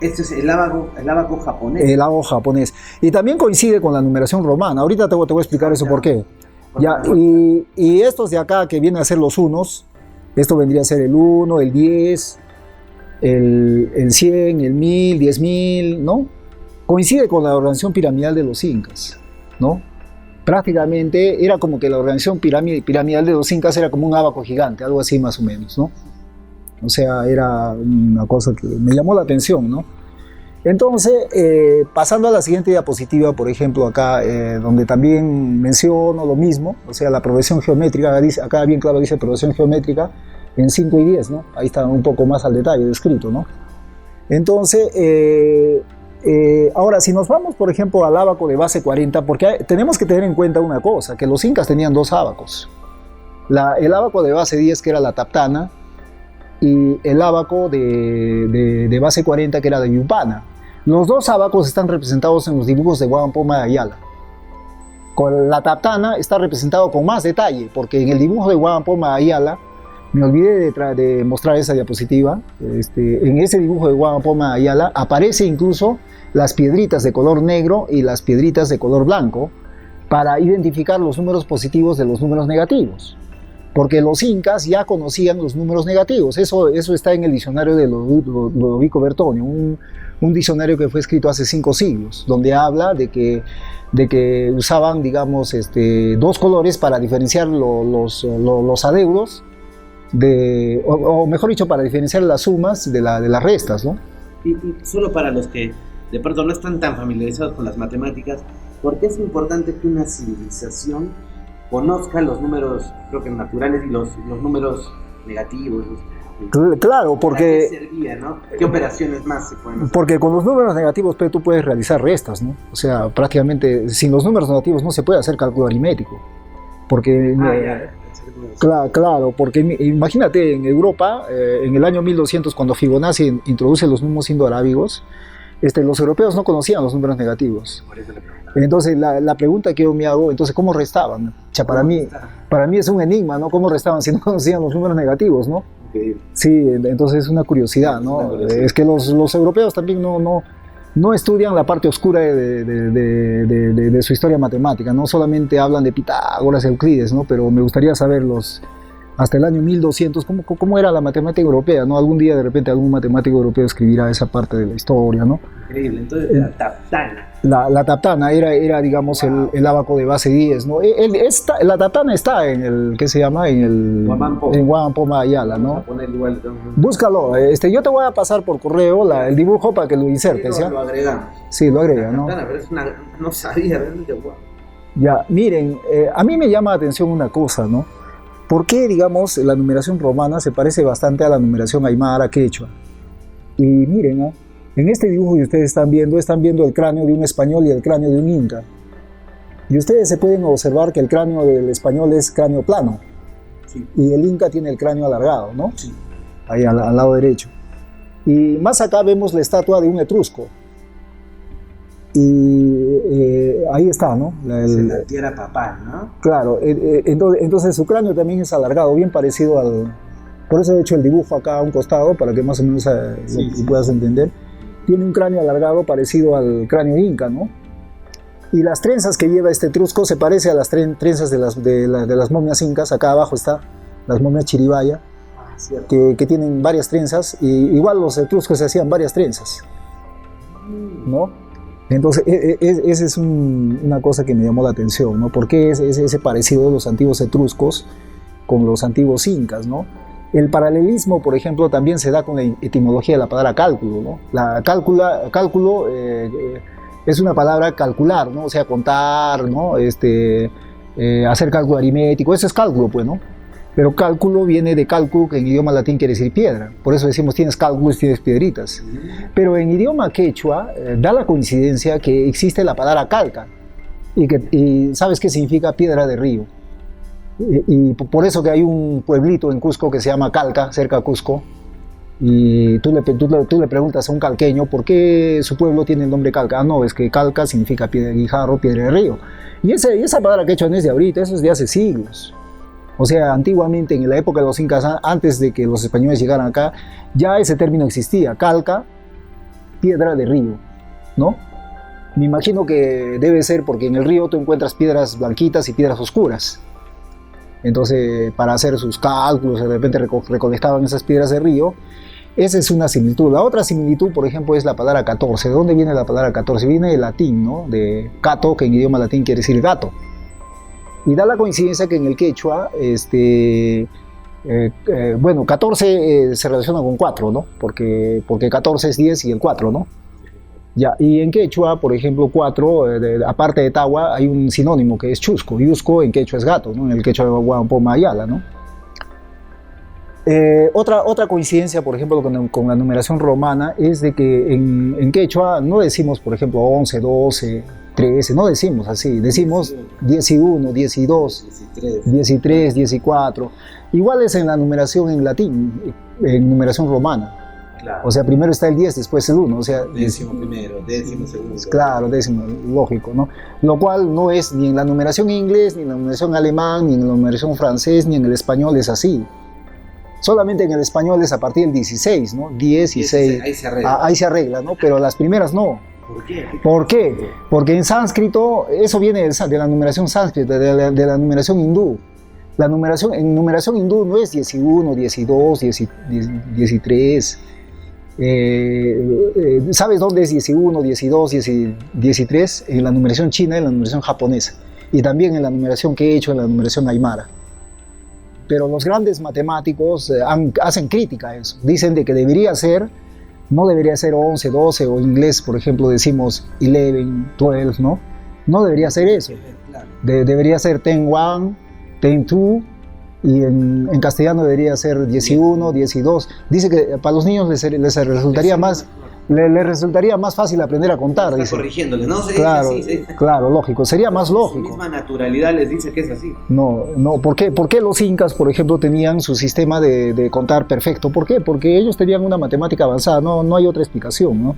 Este es el ábaco japonés. El ábaco japonés. Y también coincide con la numeración romana. Ahorita te voy a explicar eso por qué. Ya, y estos de acá que vienen a ser los unos, esto vendría a ser el 1, el 10, el 100, el 1000, 10.000, ¿no? Coincide con la organización piramidal de los incas, ¿no? Prácticamente era como que la organización piramidal de los incas era como un ábaco gigante, algo así más o menos, ¿no? O sea, era una cosa que me llamó la atención, ¿no? Entonces, pasando a la siguiente diapositiva, por ejemplo, acá, donde también menciono lo mismo, o sea, la progresión geométrica, acá bien claro dice progresión geométrica en 5 y 10, ¿no? Ahí está un poco más al detalle descrito, ¿no? Entonces, ahora, si nos vamos, por ejemplo, al ábaco de base 40, porque tenemos que tener en cuenta una cosa, que los incas tenían dos ábacos. El ábaco de base 10, que era la Taptana, y el ábaco de base 40, que era de Yupana. Los dos ábacos están representados en los dibujos de Huampoma de Ayala. Con la Taptana está representado con más detalle, porque en el dibujo de Huampoma de Ayala, me olvidé de mostrar esa diapositiva, en ese dibujo de Huampoma de Ayala aparece incluso las piedritas de color negro y las piedritas de color blanco para identificar los números positivos de los números negativos. Porque los incas ya conocían los números negativos. Eso está en el diccionario de Ludovico Bertonio, un diccionario que fue escrito hace 5 siglos, donde habla de que usaban, digamos, dos colores para diferenciar los adeudos, o mejor dicho, para diferenciar las sumas de las restas, ¿no? Y solo para los que de pronto no están tan familiarizados con las matemáticas, ¿por qué es importante que una civilización conozca los números, creo que naturales, y los números negativos? Claro, porque... ¿Para qué servía, no? ¿Qué operaciones más se pueden hacer? Porque con los números negativos tú puedes realizar restas, ¿no? O sea, prácticamente sin los números negativos no se puede hacer cálculo aritmético. Porque... Claro, porque imagínate, en Europa, en el año 1200, cuando Fibonacci introduce los números indoarábigos, los europeos no conocían los números negativos. Entonces la pregunta que yo me hago, entonces, ¿cómo restaban? O sea, para mí es un enigma, ¿no? ¿Cómo restaban si no conocían los números negativos, no? Sí, entonces es una curiosidad, ¿no? Es que los europeos también no estudian la parte oscura de su historia matemática, no solamente hablan de Pitágoras y Euclides, ¿no? Pero me gustaría saber hasta el año 1200, ¿cómo era la matemática europea, ¿no? Algún día de repente algún matemático europeo escribirá esa parte de la historia, ¿no? Increíble, entonces la Taptana. La Taptana era digamos, el ábaco de base 10, ¿no? La Taptana está en el, ¿qué se llama? En Huampoma Ayala, ¿no? Búscalo, yo te voy a pasar por correo el dibujo para que lo insertes, ¿ya? Lo agregamos. Sí, lo agrega, ¿no? Taptana, pero no sabía realmente, wow. Ya, miren, a mí me llama la atención una cosa, ¿no? ¿Por qué, digamos, la numeración romana se parece bastante a la numeración aymara quechua? Y miren, ¿no? En este dibujo que ustedes están viendo el cráneo de un español y el cráneo de un inca. Y ustedes se pueden observar que el cráneo del español es cráneo plano. Sí. Y el inca tiene el cráneo alargado, ¿no? Sí. Ahí al lado derecho. Y más acá vemos la estatua de un etrusco. Y ahí está, ¿no? La tierra papal, ¿no? Claro, entonces su cráneo también es alargado, bien parecido al... Por eso he hecho el dibujo acá a un costado, para que más o menos lo puedas entender. Tiene un cráneo alargado parecido al cráneo inca, ¿no? Y las trenzas que lleva este etrusco se parece a las trenzas de las momias incas. Acá abajo está, las momias chiribaya, que tienen varias trenzas. Y igual los etruscos se hacían varias trenzas, ¿no? Entonces, esa es una cosa que me llamó la atención, ¿no? ¿Por qué ese parecido de los antiguos etruscos con los antiguos incas, ¿no? El paralelismo, por ejemplo, también se da con la etimología de la palabra cálculo, ¿no? Cálculo es una palabra calcular, ¿no? O sea, contar, ¿no? Hacer cálculo aritmético, eso es cálculo, pues, ¿no? Pero cálculo viene de cálculo, que en idioma latín quiere decir piedra. Por eso decimos tienes cálculos, tienes piedritas. Pero en idioma quechua da la coincidencia que existe la palabra calca. Y ¿sabes qué significa piedra de río? Y por eso que hay un pueblito en Cusco que se llama Calca, cerca de Cusco. Y tú le preguntas a un calqueño por qué su pueblo tiene el nombre Calca. Ah, no, es que Calca significa piedra de guijarro, piedra de río. Y esa palabra quechua no es de ahorita, eso es de hace siglos. O sea, antiguamente, en la época de los incas, antes de que los españoles llegaran acá, ya ese término existía, calca, piedra de río, ¿no? Me imagino que debe ser porque en el río tú encuentras piedras blanquitas y piedras oscuras. Entonces, para hacer sus cálculos, de repente recolectaban esas piedras de río. Esa es una similitud. La otra similitud, por ejemplo, es la palabra 14. ¿De dónde viene la palabra 14? Viene del latín, ¿no? De cato, que en idioma latín quiere decir gato. Y da la coincidencia que en el quechua, 14 se relaciona con 4, ¿no? Porque 14 es 10 y el 4, ¿no? Ya, y en quechua, por ejemplo, 4, aparte de tagua, hay un sinónimo que es chusco. Yusco en quechua es gato, ¿no? En el quechua de Guampoma Ayala, ¿no? Otra coincidencia, por ejemplo, con la numeración romana es de que en quechua no decimos, por ejemplo, 11, 12, 13, no decimos así, decimos 10 y 1, 10 y 2, 10 y 3, 10 y 4. Igual es en la numeración en latín, en numeración romana. Claro. O sea, primero está el 10, después el 1. O sea, décimo primero, décimo segundo. Claro, décimo, lógico, ¿no? Lo cual no es ni en la numeración en inglés, ni en la numeración alemán, ni en la numeración francés, ni en el español es así. Solamente en el español es a partir del 16, ¿no? 10 y 6. Ahí se arregla, ¿no? Pero las primeras no. ¿Por qué? ¿Por qué? Porque en sánscrito, eso viene de la numeración sánscrita, de la numeración hindú. En numeración hindú no es 10 y 1, 10 y 2, 10 y 3. ¿Sabes dónde es 10 y 1, 10 y 2, 10 y 3? En la numeración china y en la numeración japonesa. Y también en la numeración que he hecho, en la numeración aymara. Pero los grandes matemáticos hacen crítica a eso. Dicen de que no debería ser 11, 12, o en inglés, por ejemplo, decimos 11, 12, ¿no? No debería ser eso. Debería ser 10-1, 10-2, y en castellano debería ser 10 y 1, 10 y 2. Dice que para los niños les resultaría más fácil aprender a contar. Está corrigiéndole, ¿no? Claro, claro, lógico. Sería más lógico. Su misma naturalidad les dice que es así. No. ¿Por qué los incas, por ejemplo, tenían su sistema de contar perfecto? ¿Por qué? Porque ellos tenían una matemática avanzada. No hay otra explicación, ¿no?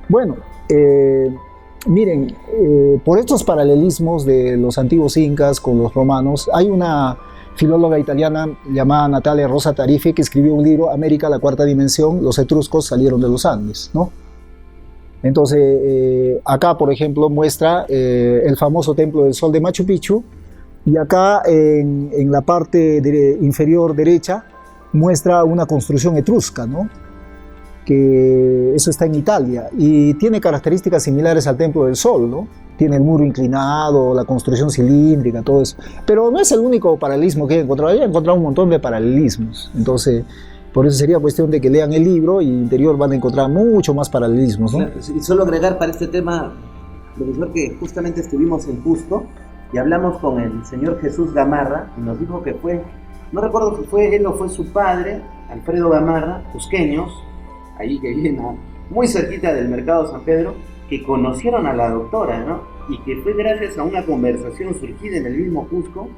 Bueno, miren, por estos paralelismos de los antiguos incas con los romanos, hay una filóloga italiana llamada Natalia Rosa Tarife que escribió un libro, América, la cuarta dimensión, los etruscos salieron de los Andes, ¿no? Entonces, acá, por ejemplo, muestra el famoso Templo del Sol de Machu Picchu, y acá en la parte inferior derecha muestra una construcción etrusca, ¿no? Que eso está en Italia y tiene características similares al Templo del Sol, ¿no? Tiene el muro inclinado, la construcción cilíndrica, todo eso. Pero no es el único paralelismo que he encontrado. He encontrado un montón de paralelismos. Entonces, por eso sería cuestión de que lean el libro y en el interior van a encontrar mucho más paralelismos, ¿no? Claro, y solo agregar para este tema, profesor, que justamente estuvimos en Cusco y hablamos con el señor Jesús Gamarra y nos dijo que fue, no recuerdo si fue él o fue su padre, Alfredo Gamarra, cusqueños, allí que viven muy cerquita del mercado San Pedro, que conocieron a la doctora, ¿no? y que fue gracias a una conversación surgida en el mismo Cusco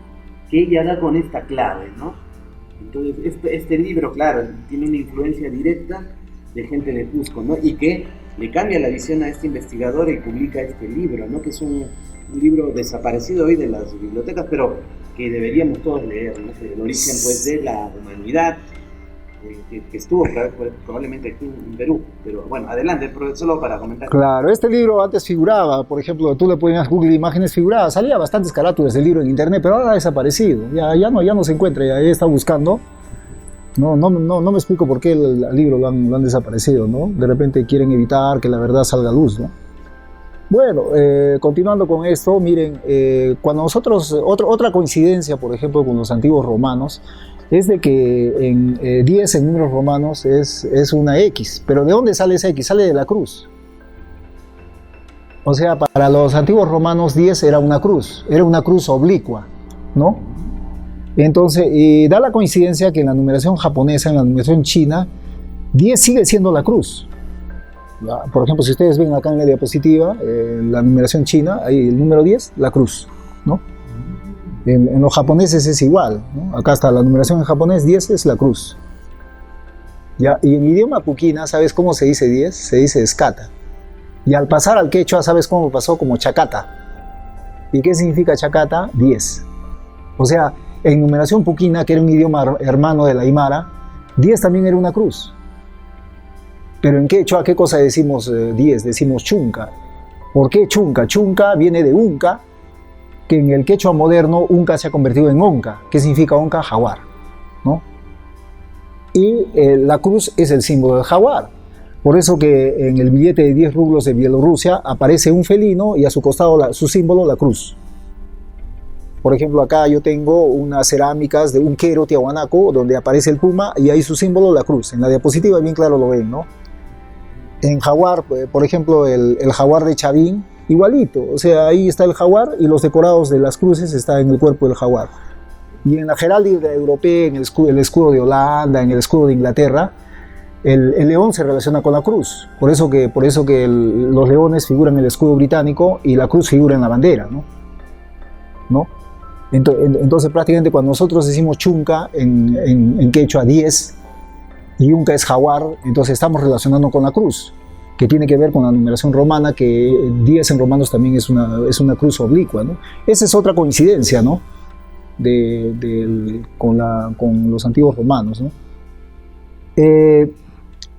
que ella da con esta clave, ¿no? Entonces, este libro, claro, tiene una influencia directa de gente de Cusco, ¿no? Y que le cambia la visión a este investigador y publica este libro, ¿no? Que es un libro desaparecido hoy de las bibliotecas, pero que deberíamos todos leer, ¿no? El origen, pues, de la humanidad, que estuvo probablemente aquí en Perú. Pero bueno, adelante, solo para comentar. Claro, este libro antes figuraba, por ejemplo, tú le ponías Google Imágenes, figuraba, salía bastantes carátulas del libro en internet, pero ahora ha desaparecido, ya no se encuentra, ya está buscando. No me explico por qué el libro lo han desaparecido, ¿no? De repente quieren evitar que la verdad salga a luz, ¿no? Bueno, continuando con esto, miren, cuando nosotros, otra coincidencia, por ejemplo, con los antiguos romanos, es de que en 10 en números romanos es una X, pero ¿de dónde sale esa X? Sale de la cruz. O sea, para los antiguos romanos 10 era una cruz oblicua, ¿no? Entonces, da la coincidencia que en la numeración japonesa, en la numeración china, 10 sigue siendo la cruz. Por ejemplo, si ustedes ven acá en la diapositiva, la numeración china, ahí el número 10, la cruz, ¿no? En los japoneses es igual, ¿no? Acá está la numeración en japonés, 10 es la cruz. ¿Ya? Y en idioma puquina, ¿sabes cómo se dice 10? Se dice escata. Y al pasar al quechua, ¿sabes cómo pasó? Como chacata. ¿Y qué significa chacata? 10. O sea, en numeración puquina, que era un idioma hermano del aymara, 10 también era una cruz. Pero en quechua, ¿qué cosa decimos 10? Decimos chunca. ¿Por qué chunca? Chunca viene de unca, que en el quechua moderno unca se ha convertido en onca. ¿Qué significa onca? Jaguar, ¿no? Y la cruz es el símbolo del jaguar. Por eso que en el billete de 10 rublos de Bielorrusia aparece un felino y a su costado su símbolo, la cruz. Por ejemplo, acá yo tengo unas cerámicas de un quero tiahuanaco donde aparece el puma y ahí su símbolo, la cruz. En la diapositiva bien claro lo ven, ¿no? En jaguar, por ejemplo, el jaguar de Chavín, igualito. O sea, ahí está el jaguar y los decorados de las cruces están en el cuerpo del jaguar. Y en la heráldica europea, en el escudo de Holanda, en el escudo de Inglaterra, el león se relaciona con la cruz. Por eso que los leones figuran en el escudo británico y la cruz figura en la bandera, ¿no? Entonces prácticamente cuando nosotros decimos chunca en quechua 10 y unca es jaguar, entonces estamos relacionando con la cruz, que tiene que ver con la numeración romana, que 10 en romanos también es una cruz oblicua, ¿no? Esa es otra coincidencia, ¿no? Con los antiguos romanos, ¿no?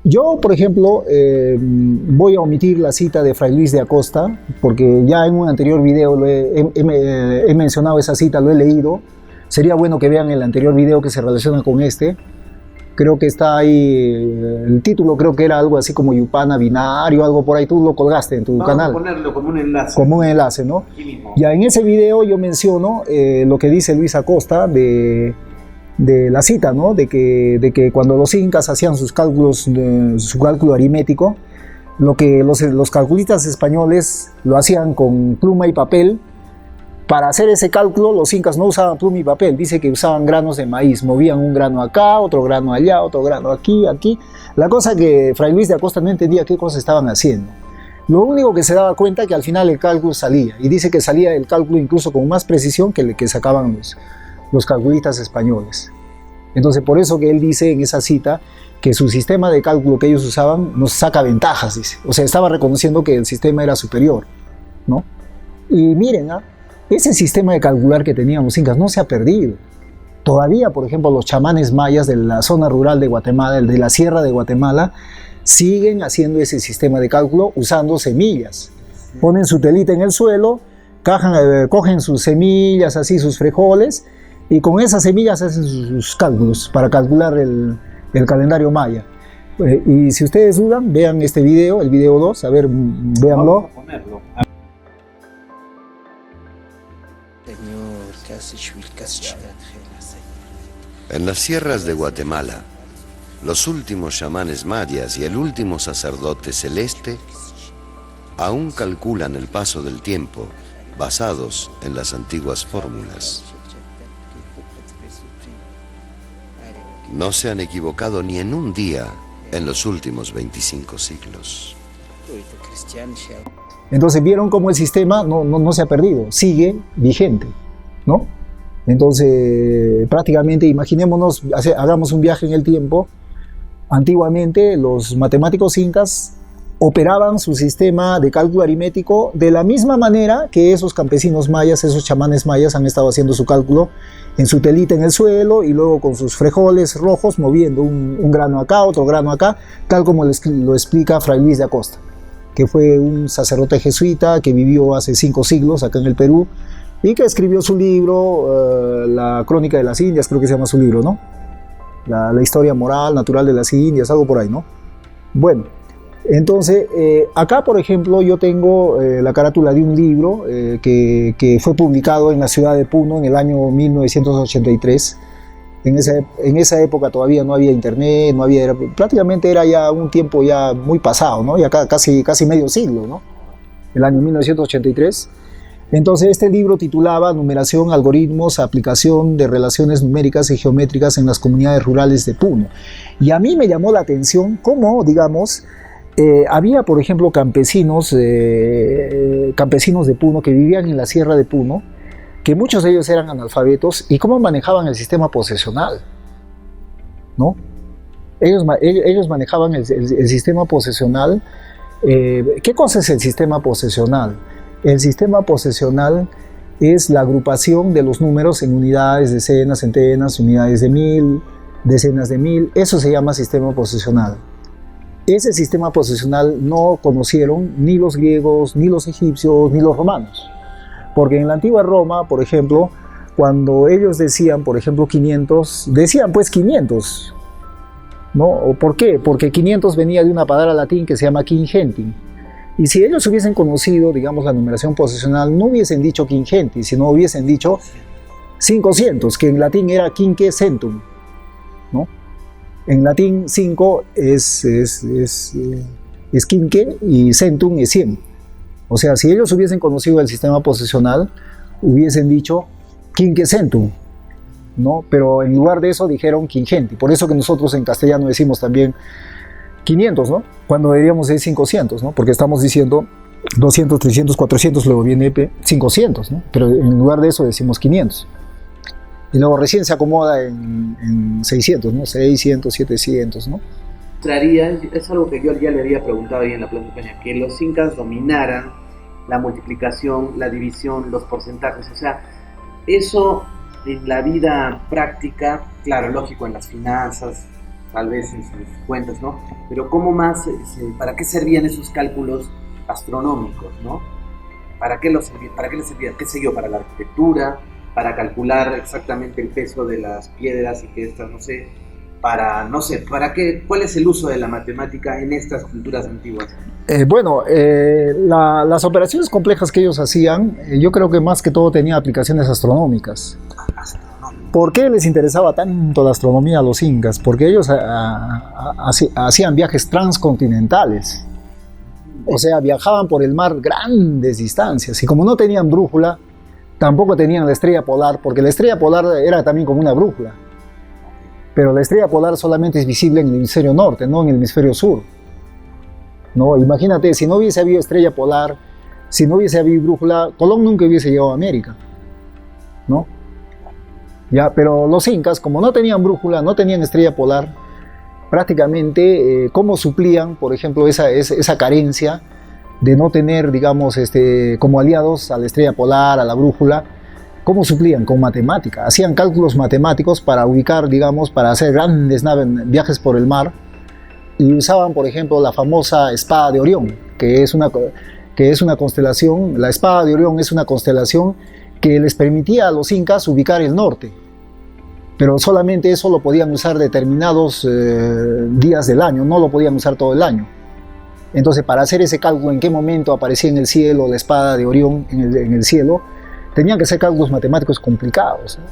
Yo, por ejemplo, voy a omitir la cita de Fray Luis de Acosta, porque ya en un anterior video he mencionado esa cita, lo he leído. Sería bueno que vean el anterior video que se relaciona con este. Creo que está ahí, el título creo que era algo así como Yupana Binario, algo por ahí, tú lo colgaste en tu canal. Vamos a ponerlo como un enlace. Como un enlace, ¿no? Ya en ese video yo menciono lo que dice Luis Acosta de la cita, ¿no? De que cuando los incas hacían sus cálculos, su cálculo aritmético, lo que los calculistas españoles lo hacían con pluma y papel. Para hacer ese cálculo, los incas no usaban pluma y papel, dice que usaban granos de maíz, movían un grano acá, otro grano allá, otro grano aquí. La cosa que Fray Luis de Acosta no entendía qué cosas estaban haciendo. Lo único que se daba cuenta es que al final el cálculo salía, y dice que salía el cálculo incluso con más precisión que el que sacaban los calculistas españoles. Entonces, por eso que él dice en esa cita que su sistema de cálculo que ellos usaban nos saca ventajas, dice. O sea, estaba reconociendo que el sistema era superior, ¿no? Y miren, ese sistema de calcular que tenían los incas no se ha perdido. Todavía, por ejemplo, los chamanes mayas de la zona rural de Guatemala, de la sierra de Guatemala, siguen haciendo ese sistema de cálculo usando semillas. Ponen su telita en el suelo, cogen sus semillas, así sus frijoles, y con esas semillas hacen sus cálculos para calcular el calendario maya. Y si ustedes dudan, vean este video, el video 2, a ver, véanlo. Vamos a ponerlo. En las sierras de Guatemala, los últimos chamanes mayas y el último sacerdote celeste aún calculan el paso del tiempo basados en las antiguas fórmulas. No se han equivocado ni en un día en los últimos 25 siglos. Entonces vieron cómo el sistema no se ha perdido, sigue vigente, ¿no? Entonces, prácticamente, imaginémonos, hagamos un viaje en el tiempo. Antiguamente, los matemáticos incas operaban su sistema de cálculo aritmético de la misma manera que esos campesinos mayas, esos chamanes mayas han estado haciendo su cálculo en su telita en el suelo y luego con sus frijoles rojos moviendo un grano acá, otro grano acá, tal como lo explica Fray Luis de Acosta, que fue un sacerdote jesuita que vivió hace 5 siglos acá en el Perú y que escribió su libro, La Crónica de las Indias, creo que se llama su libro, ¿no? La historia moral, natural de las Indias, algo por ahí, ¿no? Bueno, entonces, acá, por ejemplo, yo tengo la carátula de un libro que fue publicado en la ciudad de Puno en el año 1983. En esa época todavía no había internet, prácticamente era ya un tiempo ya muy pasado, ¿no? Ya casi medio siglo, ¿no? El año 1983. Entonces este libro titulaba Numeración, algoritmos, aplicación de relaciones numéricas y geométricas en las comunidades rurales de Puno. Y a mí me llamó la atención cómo, digamos, había, por ejemplo, campesinos de Puno que vivían en la sierra de Puno, que muchos de ellos eran analfabetos, y cómo manejaban el sistema posesional, ¿no? Ellos manejaban el sistema posesional. ¿Qué cosa es el sistema posesional? El sistema posesional es la agrupación de los números en unidades, decenas, centenas, unidades de 1000, decenas de 1000. Eso se llama sistema posesional. Ese sistema posesional no conocieron ni los griegos, ni los egipcios, ni los romanos. Porque en la antigua Roma, por ejemplo, cuando ellos decían, por ejemplo, 500, decían pues 500, ¿no? ¿Por qué? Porque 500 venía de una palabra latín que se llama quingentim. Y si ellos hubiesen conocido, digamos, la numeración posesional, no hubiesen dicho quingenti, sino hubiesen dicho 500, que en latín era quinque centum, ¿no? En latín 5 es quinque y centum es 100. O sea, si ellos hubiesen conocido el sistema posesional, hubiesen dicho quinque centum, ¿no? Pero en lugar de eso dijeron quingenti. Por eso que nosotros en castellano decimos también 500, ¿no? Cuando deberíamos decir 500, ¿no? Porque estamos diciendo 200, 300, 400, luego viene 500, ¿no? Pero en lugar de eso decimos 500. Y luego recién se acomoda en 600, ¿no? 600, 700, ¿no? Es algo que yo ya le había preguntado ahí en la Plaza España, que los incas dominaran la multiplicación, la división, los porcentajes. O sea, eso en la vida práctica, claro, lógico, en las finanzas, tal vez en sus cuentas, ¿no? Pero ¿cómo más, para qué servían esos cálculos astronómicos, ¿no? ¿Para qué les servían? ¿Qué sé yo? ¿Para la arquitectura? ¿Para calcular exactamente el peso de las piedras y que estas, ¿para qué? ¿Cuál es el uso de la matemática en estas culturas antiguas? Las operaciones complejas que ellos hacían, yo creo que más que todo tenían aplicaciones astronómicas. ¿Por qué les interesaba tanto la astronomía a los incas? Porque ellos hacían viajes transcontinentales. O sea, viajaban por el mar grandes distancias. Y como no tenían brújula, tampoco tenían la estrella polar, porque la estrella polar era también como una brújula. Pero la estrella polar solamente es visible en el hemisferio norte, no en el hemisferio sur. ¿No? Imagínate, si no hubiese habido estrella polar, si no hubiese habido brújula, Colón nunca hubiese llegado a América, ¿no? Ya, pero los incas, como no tenían brújula, no tenían estrella polar, prácticamente, ¿cómo suplían, por ejemplo, esa carencia de no tener, digamos, como aliados a la estrella polar, a la brújula? ¿Cómo suplían? Con matemática. Hacían cálculos matemáticos para ubicar, digamos, para hacer grandes viajes por el mar, y usaban, por ejemplo, la famosa espada de Orión, que es una constelación. La espada de Orión es una constelación que les permitía a los incas ubicar el norte, pero solamente eso lo podían usar determinados días del año, no lo podían usar todo el año. Entonces, para hacer ese cálculo, en qué momento aparecía en el cielo la espada de Orión en el cielo, tenían que hacer cálculos matemáticos complicados, ¿no?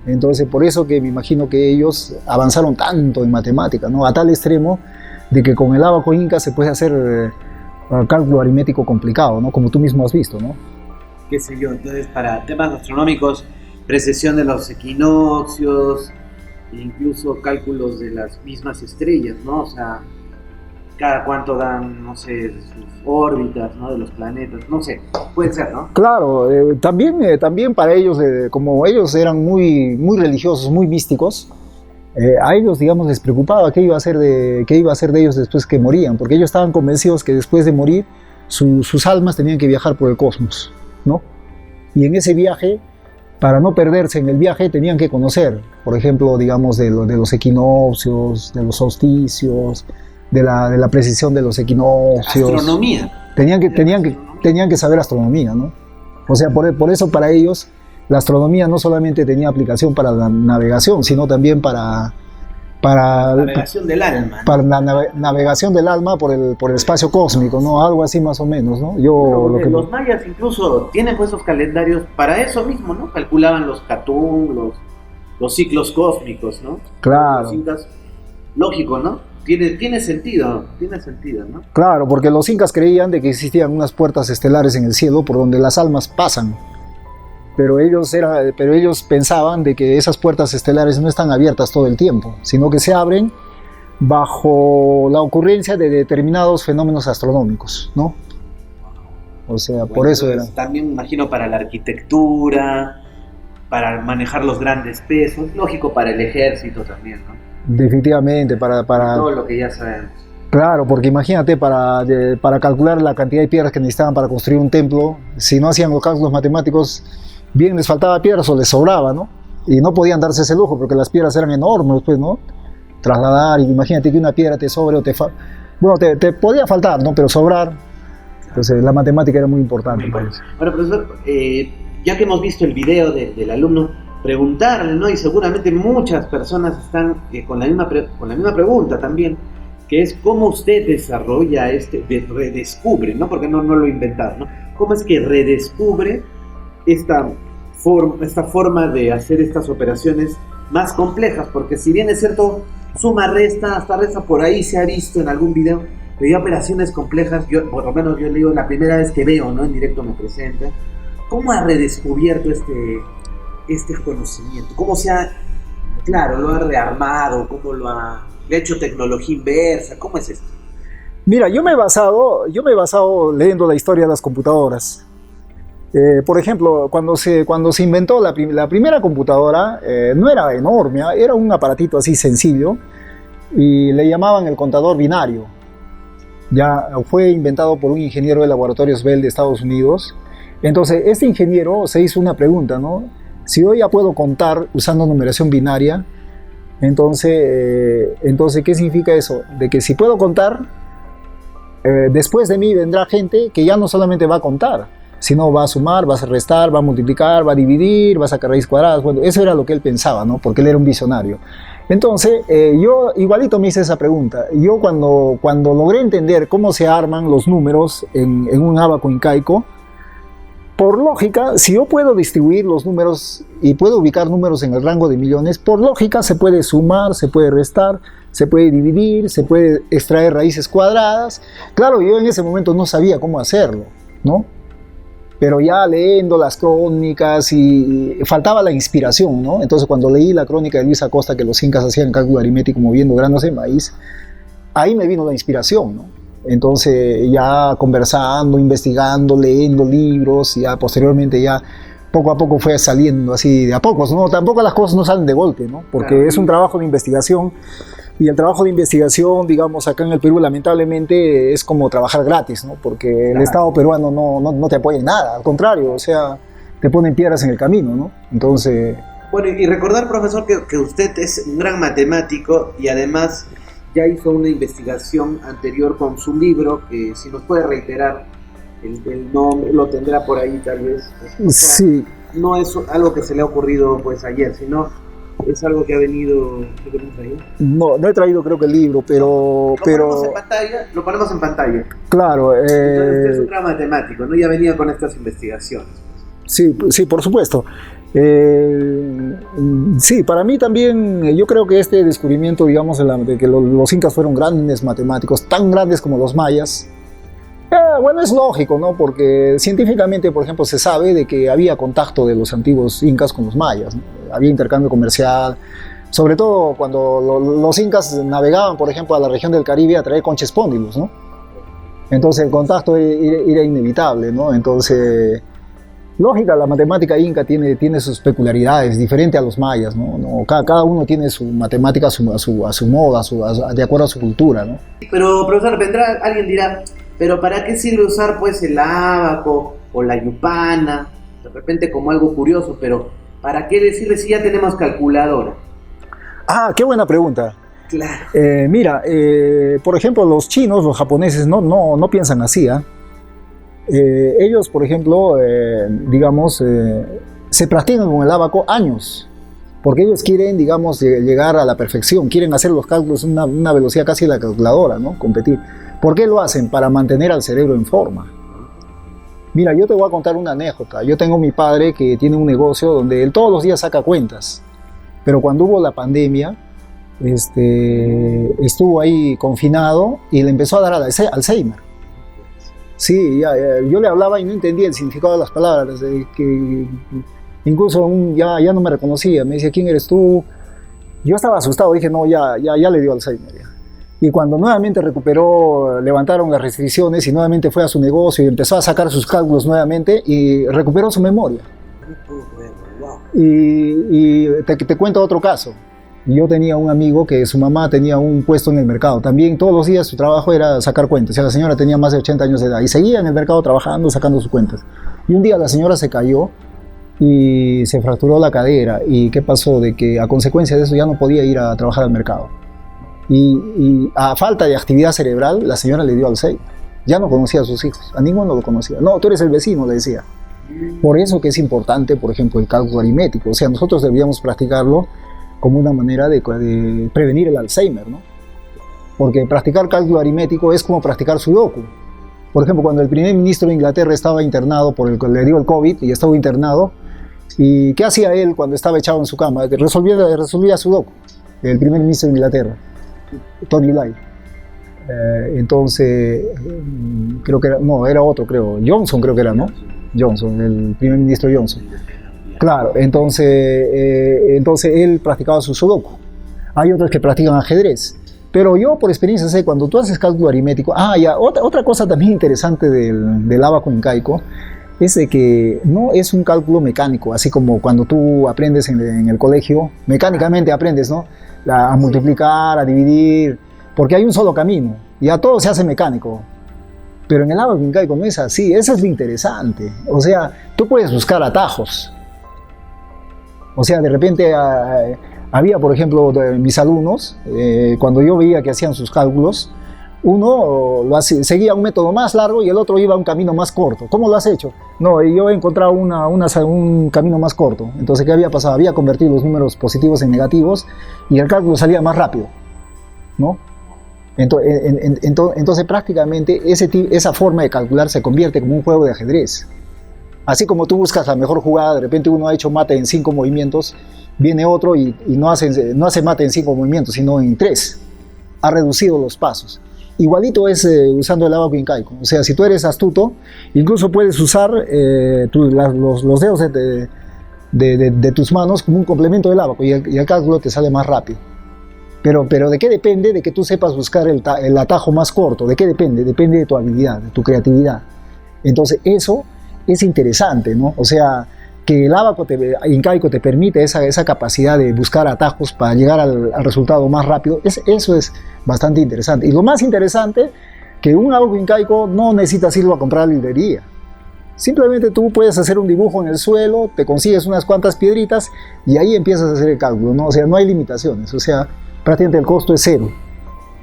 Entonces, por eso que me imagino que ellos avanzaron tanto en matemática, ¿no? A tal extremo de que con el ábaco inca se puede hacer cálculo aritmético complicado, ¿no? Como tú mismo has visto, ¿no? Qué sé yo, entonces para temas astronómicos, precesión de los equinoccios, incluso cálculos de las mismas estrellas, ¿no? O sea, cada cuánto dan, no sé, sus órbitas, ¿no? De los planetas, no sé, puede ser, ¿no? Claro, también para ellos, como ellos eran muy religiosos, muy místicos, a ellos, digamos, les preocupaba qué iba a ser de ellos después que morían, porque ellos estaban convencidos que después de morir sus almas tenían que viajar por el cosmos, ¿no? Y en ese viaje, para no perderse en el viaje, tenían que conocer, por ejemplo, digamos, de los equinoccios, de los solsticios, de la precisión de los equinoccios. Astronomía. Tenían que saber astronomía, ¿no? O sea, por eso para ellos la astronomía no solamente tenía aplicación para la navegación, sino también para navegación del alma, ¿no? Para la navegación del alma por el espacio cósmico, ¿no? Algo así más o menos, ¿no? Los mayas incluso tienen pues esos calendarios para eso mismo, ¿no? Calculaban los catún, los ciclos cósmicos, ¿no? Claro. Los incas, lógico, ¿no? Tiene sentido, ¿no? Claro, porque los incas creían de que existían unas puertas estelares en el cielo por donde las almas pasan. Pero ellos pensaban de que esas puertas estelares no están abiertas todo el tiempo, sino que se abren bajo la ocurrencia de determinados fenómenos astronómicos, ¿no? O sea, bueno, por eso era. También imagino para la arquitectura, para manejar los grandes pesos, lógico para el ejército también, ¿no? Definitivamente, para todo lo que ya sabemos. Claro, porque imagínate, para calcular la cantidad de piedras que necesitaban para construir un templo, si no hacían los cálculos matemáticos, bien les faltaba piedras o les sobraba, ¿no? Y no podían darse ese lujo porque las piedras eran enormes, pues, ¿no? Trasladar, y imagínate que una piedra te sobre o te podía faltar, ¿no? Pero sobrar. Entonces la matemática era muy importante para eso. Ahora, profesor, ya que hemos visto el video del alumno, preguntarle, ¿no? Y seguramente muchas personas están con la misma pregunta también, que es cómo usted desarrolla redescubre, ¿no? Porque no lo he inventado, ¿no? ¿Cómo es que redescubre esta forma de hacer estas operaciones más complejas? Porque si bien es cierto, suma, resta, hasta resta, por ahí se ha visto en algún video, pero ya operaciones complejas, por lo menos yo le digo, la primera vez que veo, ¿no? En directo me presenta. ¿Cómo ha redescubierto este conocimiento? ¿Cómo lo ha rearmado? ¿Cómo le ha hecho tecnología inversa? ¿Cómo es esto? Mira, yo me he basado leyendo la historia de las computadoras. Por ejemplo, cuando se inventó la primera computadora, no era enorme, era un aparatito así sencillo y le llamaban el contador binario. Ya fue inventado por un ingeniero de laboratorios Bell de Estados Unidos. Entonces, este ingeniero se hizo una pregunta, ¿no? Si yo ya puedo contar usando numeración binaria, entonces ¿qué significa eso? De que si puedo contar, después de mí vendrá gente que ya no solamente va a contar, sino va a sumar, va a restar, va a multiplicar, va a dividir, va a sacar raíces cuadradas. Bueno, eso era lo que él pensaba, ¿no? Porque él era un visionario. Entonces, yo igualito me hice esa pregunta. Yo cuando logré entender cómo se arman los números en un ábaco incaico, por lógica, si yo puedo distribuir los números y puedo ubicar números en el rango de millones, por lógica se puede sumar, se puede restar, se puede dividir, se puede extraer raíces cuadradas. Claro, yo en ese momento no sabía cómo hacerlo, ¿no? Pero ya leyendo las crónicas y faltaba la inspiración, ¿no? Entonces cuando leí la crónica de Luis Acosta que los incas hacían cálculo aritmético moviendo granos de maíz, ahí me vino la inspiración, ¿no? Entonces ya conversando, investigando, leyendo libros, y ya posteriormente ya poco a poco fue saliendo así de a pocos, ¿no? Tampoco las cosas no salen de golpe, ¿no? Porque es un trabajo de investigación, y el trabajo de investigación, digamos, acá en el Perú lamentablemente es como trabajar gratis, ¿no? Porque el Estado peruano no te apoya en nada, al contrario, o sea, te ponen piedras en el camino, ¿no? Entonces... Bueno, y recordar, profesor, que usted es un gran matemático y además ya hizo una investigación anterior con su libro, que si nos puede reiterar el nombre, lo tendrá por ahí tal vez. O sea, sí. No es algo que se le ha ocurrido pues ayer, sino es algo que ha venido... ¿Qué tenemos ahí? No he traído creo que el libro, pero... Lo ponemos en pantalla. Claro. Entonces usted es un gran matemático, ¿no? Ya venía con estas investigaciones. Sí, por supuesto. Sí, para mí también, yo creo que este descubrimiento, digamos, de que los incas fueron grandes matemáticos, tan grandes como los mayas, bueno, es lógico, ¿no? Porque científicamente, por ejemplo, se sabe de que había contacto de los antiguos incas con los mayas, ¿no? Había intercambio comercial, Sobre todo cuando los incas navegaban, por ejemplo, a la región del Caribe a traer conches póndilos, ¿no? Entonces el contacto era inevitable, ¿no? Entonces, lógica, la matemática inca tiene sus peculiaridades, diferente a los mayas, ¿no? Cada uno tiene su matemática a su modo, de acuerdo a su cultura, ¿no? Pero, profesor, alguien dirá, ¿pero para qué sirve usar pues el ábaco o la yupana? De repente como algo curioso, pero ¿para qué decirle si ya tenemos calculadora? Ah, qué buena pregunta. Claro. Mira, por ejemplo, los chinos, los japoneses no piensan así, ¿eh? Ellos, por ejemplo, digamos, se practican con el ábaco años, porque ellos quieren, digamos, llegar a la perfección, quieren hacer los cálculos a una velocidad casi de la calculadora, ¿no? Competir. ¿Por qué lo hacen? Para mantener al cerebro en forma. Mira, yo te voy a contar una anécdota. Yo tengo mi padre que tiene un negocio donde él todos los días saca cuentas, pero cuando hubo la pandemia, estuvo ahí confinado y le empezó a dar Alzheimer. Sí, yo le hablaba y no entendía el significado de las palabras, que incluso ya no me reconocía, me decía, ¿quién eres tú? Yo estaba asustado, dije, no, ya le dio Alzheimer. Ya. Y cuando nuevamente recuperó, levantaron las restricciones y nuevamente fue a su negocio y empezó a sacar sus cálculos nuevamente y recuperó su memoria. Y te cuento otro caso. Yo tenía un amigo que su mamá tenía un puesto en el mercado. También todos los días su trabajo era sacar cuentas. O sea, la señora tenía más de 80 años de edad y seguía en el mercado trabajando, sacando sus cuentas. Y un día la señora se cayó y se fracturó la cadera. ¿Y qué pasó? De que a consecuencia de eso ya no podía ir a trabajar al mercado. Y a falta de actividad cerebral, la señora le dio Alzheimer. Ya no conocía a sus hijos, a ninguno lo conocía. No, tú eres el vecino, le decía. Por eso que es importante, por ejemplo, el cálculo aritmético. O sea, nosotros deberíamos practicarlo como una manera de prevenir el Alzheimer, ¿no? Porque practicar cálculo aritmético es como practicar sudoku. Por ejemplo, cuando el primer ministro de Inglaterra estaba internado, le dio el COVID y estaba internado, ¿y qué hacía él cuando estaba echado en su cama? Resolvía sudoku, el primer ministro de Inglaterra, Tony Lai. Entonces, creo que era otro, creo, Johnson creo que era, ¿no? Johnson, el primer ministro Johnson. Claro, entonces él practicaba su sudoku. Hay otros que practican ajedrez. Pero yo por experiencia sé, cuando tú haces cálculo aritmético... otra cosa también interesante del ábaco incaico es de que no es un cálculo mecánico, así como cuando tú aprendes en el colegio, mecánicamente aprendes, ¿no? A multiplicar, a dividir, porque hay un solo camino, ya todo se hace mecánico. Pero en el ábaco incaico no es así, eso es lo interesante. O sea, tú puedes buscar atajos. O sea, de repente había, por ejemplo, mis alumnos, cuando yo veía que hacían sus cálculos, uno seguía un método más largo y el otro iba a un camino más corto. ¿Cómo lo has hecho? No, yo he encontrado un camino más corto. Entonces, ¿qué había pasado? Había convertido los números positivos en negativos y el cálculo salía más rápido, ¿no? Entonces prácticamente esa forma de calcular se convierte como un juego de ajedrez. Así como tú buscas la mejor jugada, de repente uno ha hecho mate en 5 movimientos, viene otro y no hace mate en 5 movimientos, sino en 3. Ha reducido los pasos. Igualito es usando el ábaco incaico. O sea, si tú eres astuto, incluso puedes usar los dedos de tus manos como un complemento del ábaco y el cálculo te sale más rápido. Pero ¿de qué depende? De que tú sepas buscar el atajo más corto. ¿De qué depende? Depende de tu habilidad, de tu creatividad. Entonces eso es interesante, ¿no? O sea, que el ábaco incaico te permite esa capacidad de buscar atajos para llegar al resultado más rápido. Eso es bastante interesante. Y lo más interesante, que un ábaco incaico no necesitas irlo a comprar a la librería. Simplemente tú puedes hacer un dibujo en el suelo, te consigues unas cuantas piedritas y ahí empiezas a hacer el cálculo, ¿no? O sea, no hay limitaciones. O sea, prácticamente el costo es cero.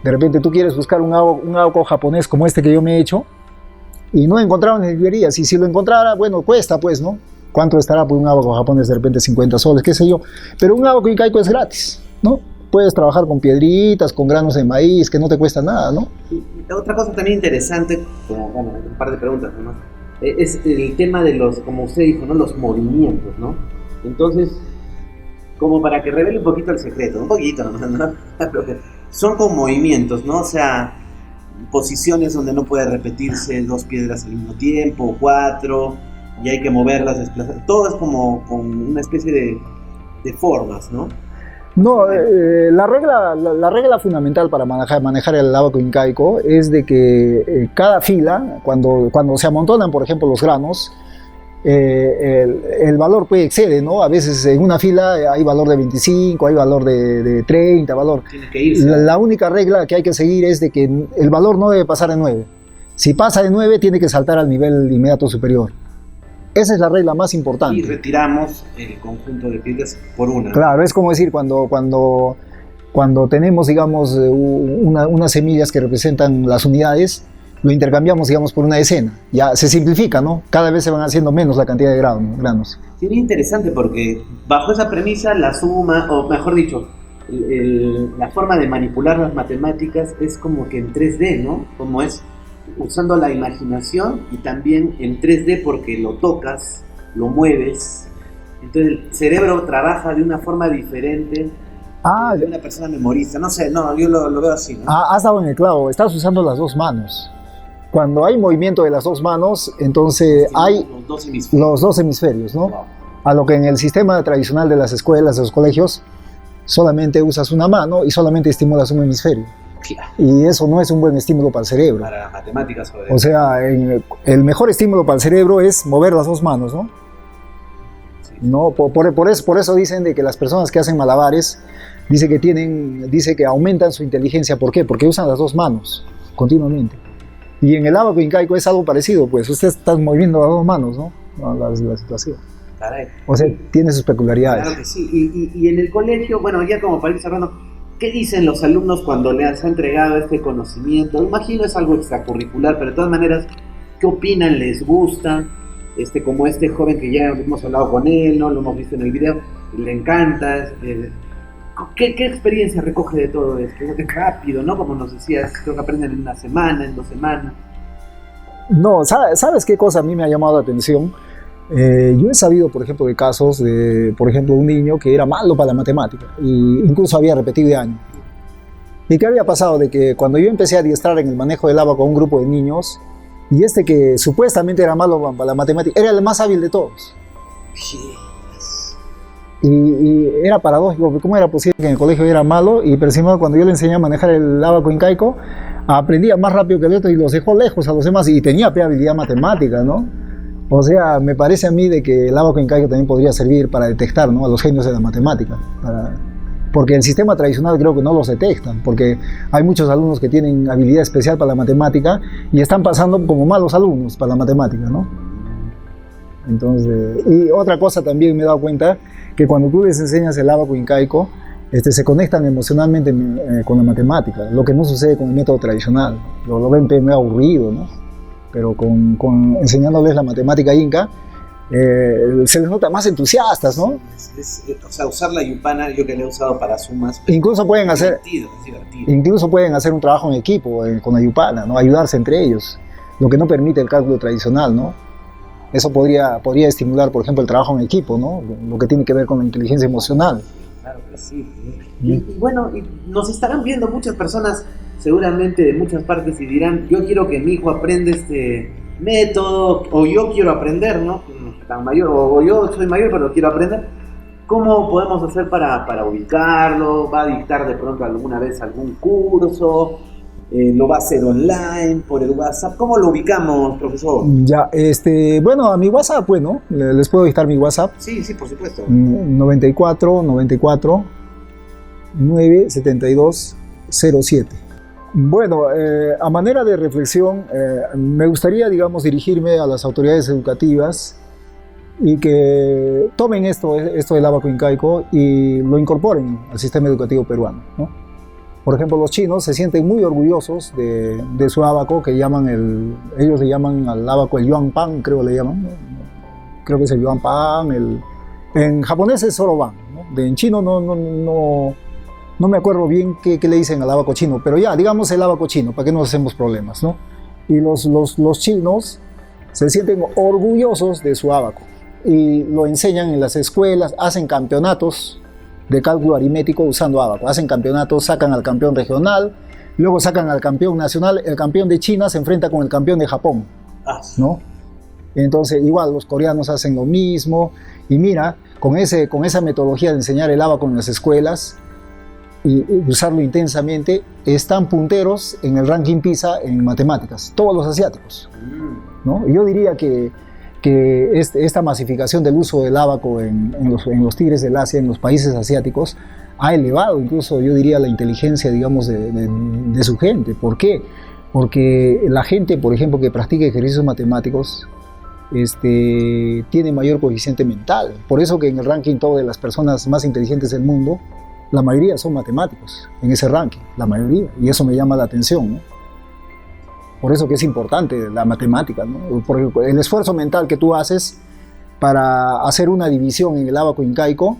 De repente tú quieres buscar un ábaco japonés como este que yo me he hecho y no encontraron en librerías, y si lo encontrara, bueno, cuesta pues, ¿no? ¿Cuánto estará por un ábaco japonés? De repente 50 soles, qué sé yo, pero un ábaco incaico es gratis, ¿no? Puedes trabajar con piedritas, con granos de maíz, que no te cuesta nada, ¿no? Y otra cosa también interesante, como, bueno, un par de preguntas nomás, es el tema de los, como usted dijo, ¿no? Los movimientos, ¿no? Entonces, como para que revele un poquito el secreto, un poquito nomás, ¿no? Son con movimientos, ¿no? O sea, posiciones donde no puede repetirse 2 piedras al mismo tiempo, 4, y hay que moverlas, desplazar. Todo es como con una especie de formas, ¿no? No, la regla fundamental para manejar el ábaco incaico es de que cada fila, cuando se amontonan, por ejemplo, los granos, el valor puede exceder, ¿no? A veces en una fila hay valor de 25, hay valor de 30, valor. Tiene que irse. La única regla que hay que seguir es de que el valor no debe pasar de 9. Si pasa de 9, tiene que saltar al nivel inmediato superior. Esa es la regla más importante. Y retiramos el conjunto de piedras por una. Claro, es como decir, cuando tenemos, digamos, unas semillas que representan las unidades, lo intercambiamos, digamos, por una decena. Ya se simplifica, ¿no? Cada vez se van haciendo menos la cantidad de granos. Sería interesante porque bajo esa premisa la suma, o mejor dicho, la forma de manipular las matemáticas es como que en 3D, ¿no? Como es usando la imaginación y también en 3D porque lo tocas, lo mueves. Entonces el cerebro trabaja de una forma diferente de una persona memorista. No sé, no, yo lo veo así, ¿no? Has dado en el clavo, estás usando las dos manos. Cuando hay movimiento de las dos manos, entonces hay los dos hemisferios, ¿no? Wow. A lo que en el sistema tradicional de las escuelas, de los colegios, solamente usas una mano y solamente estimulas un hemisferio. Claro. Y eso no es un buen estímulo para el cerebro. Para matemáticas, sobre eso. O sea, el mejor estímulo para el cerebro es mover las dos manos, ¿no? Sí. No, por eso dicen de que las personas que hacen malabares dice que aumentan su inteligencia. ¿Por qué? Porque usan las dos manos continuamente. Y en el ábaco incaico es algo parecido, pues usted está moviendo las dos manos, ¿no? La situación. Caray. O sea, tiene sus peculiaridades. Claro que sí. Y en el colegio, bueno, ya como para ir cerrando, ¿qué dicen los alumnos cuando les ha entregado este conocimiento? Imagino es algo extracurricular, pero de todas maneras, ¿qué opinan? ¿Les gusta? Como este joven que ya hemos hablado con él, ¿no? Lo hemos visto en el video, le encanta. ¿Qué experiencia recoge de todo esto? Es rápido, ¿no? Como nos decías, creo que aprenden en una semana, en 2 semanas. No, ¿sabes qué cosa a mí me ha llamado la atención? Yo he sabido, por ejemplo, de casos de, por ejemplo, un niño que era malo para la matemática e incluso había repetido de año. ¿Y qué había pasado? De que cuando yo empecé a adiestrar en el manejo del ábaco a un grupo de niños, y que supuestamente era malo para la matemática, era el más hábil de todos. Y era paradójico, ¿cómo era posible que en el colegio era malo? Y pero encima cuando yo le enseñé a manejar el ábaco incaico, aprendía más rápido que el otro y los dejó lejos a los demás y tenía habilidad matemática, ¿no? O sea, me parece a mí de que el ábaco incaico también podría servir para detectar, ¿no?, a los genios de la matemática. Porque el sistema tradicional creo que no los detectan, porque hay muchos alumnos que tienen habilidad especial para la matemática y están pasando como malos alumnos para la matemática, ¿no? Entonces, y otra cosa también me he dado cuenta, que cuando tú les enseñas el ábaco incaico, se conectan emocionalmente con la matemática, lo que no sucede con el método tradicional. Lo ven medio aburrido, ¿no? Pero enseñándoles la matemática inca, se les nota más entusiastas, ¿no? O sea, usar la yupana, yo que la he usado para sumas. Incluso pueden hacer, divertido. Incluso pueden hacer un trabajo en equipo con la yupana, ¿no? Ayudarse entre ellos, lo que no permite el cálculo tradicional, ¿no? Eso podría estimular, por ejemplo, el trabajo en equipo, ¿no? Lo que tiene que ver con la inteligencia emocional. Claro que sí. Y bueno, nos estarán viendo muchas personas, seguramente de muchas partes, y dirán, yo quiero que mi hijo aprenda este método, o yo quiero aprender, ¿no? No soy tan mayor, o yo soy mayor, pero quiero aprender. ¿Cómo podemos hacer para ubicarlo? ¿Va a dictar de pronto alguna vez algún curso? ¿Lo va a hacer online, por el WhatsApp? ¿Cómo lo ubicamos, profesor? Ya, bueno, a mi WhatsApp, bueno, les puedo dictar mi WhatsApp. Sí, por supuesto. 94 972 07. Bueno, a manera de reflexión, me gustaría, digamos, dirigirme a las autoridades educativas y que tomen esto del ábaco incaico y lo incorporen al sistema educativo peruano, ¿no? Por ejemplo, los chinos se sienten muy orgullosos de su ábaco, que ellos le llaman al ábaco el yuan pan, creo le llaman, ¿no? Creo que es el yuan pan, en japonés es soroban, ¿no? En chino no me acuerdo bien qué le dicen al ábaco chino, pero ya, digamos el ábaco chino, para que no hacemos problemas, ¿no? Y los chinos se sienten orgullosos de su ábaco y lo enseñan en las escuelas, hacen campeonatos de cálculo aritmético usando ábaco, hacen campeonatos, sacan al campeón regional, luego sacan al campeón nacional, el campeón de China se enfrenta con el campeón de Japón, ¿no? Entonces igual los coreanos hacen lo mismo y mira, con esa metodología de enseñar el ábaco en las escuelas, y usarlo intensamente, están punteros en el ranking PISA en matemáticas, todos los asiáticos, ¿no? Yo diría que esta masificación del uso del ábaco en los tigres del Asia, en los países asiáticos, ha elevado incluso, yo diría, la inteligencia, digamos, de su gente. ¿Por qué? Porque la gente, por ejemplo, que practica ejercicios matemáticos, tiene mayor coeficiente mental. Por eso que en el ranking todo de las personas más inteligentes del mundo, la mayoría son matemáticos, en ese ranking, la mayoría, y eso me llama la atención, ¿no? Por eso que es importante la matemática, ¿no? Porque el esfuerzo mental que tú haces para hacer una división en el ábaco incaico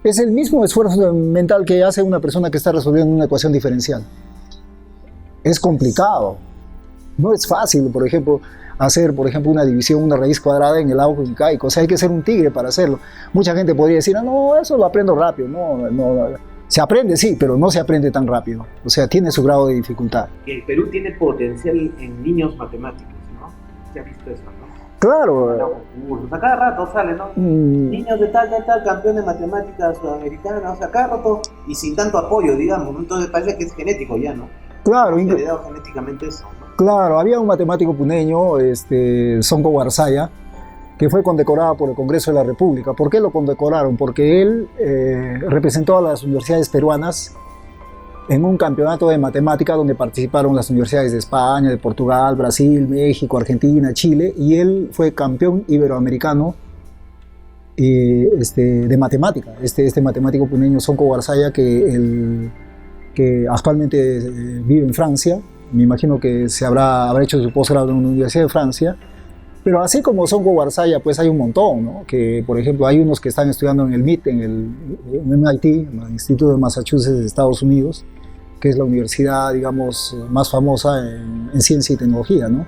es el mismo esfuerzo mental que hace una persona que está resolviendo una ecuación diferencial. Es complicado, no es fácil, por ejemplo, hacer, una división, una raíz cuadrada en el ábaco incaico. O sea, hay que ser un tigre para hacerlo. Mucha gente podría decir, no, eso lo aprendo rápido. No. Se aprende, sí, pero no se aprende tan rápido. O sea, tiene su grado de dificultad. El Perú tiene potencial en niños matemáticos, ¿no? ¿Se ha visto eso, no? Claro. O sea, cada rato sale, ¿no? Niños de tal, campeón de matemáticas sudamericana, o sea, cada rato, y sin tanto apoyo, digamos, ¿no? Entonces parece que es genético ya, ¿no? Claro. Heredado genéticamente eso, ¿no? Claro, había un matemático puneño, Sonko Warsaya, que fue condecorado por el Congreso de la República. ¿Por qué lo condecoraron? Porque él representó a las universidades peruanas en un campeonato de matemática donde participaron las universidades de España, de Portugal, Brasil, México, Argentina, Chile, y él fue campeón iberoamericano de matemática. Este matemático puneño, Sonko Warsaya, que actualmente vive en Francia. Me imagino que se habrá hecho su posgrado en una universidad de Francia. Pero así como Sonko Warsaya, pues hay un montón, ¿no? Que, por ejemplo, hay unos que están estudiando en el MIT, en el MIT, en el Instituto de Massachusetts de Estados Unidos, que es la universidad, digamos, más famosa en ciencia y tecnología, ¿no?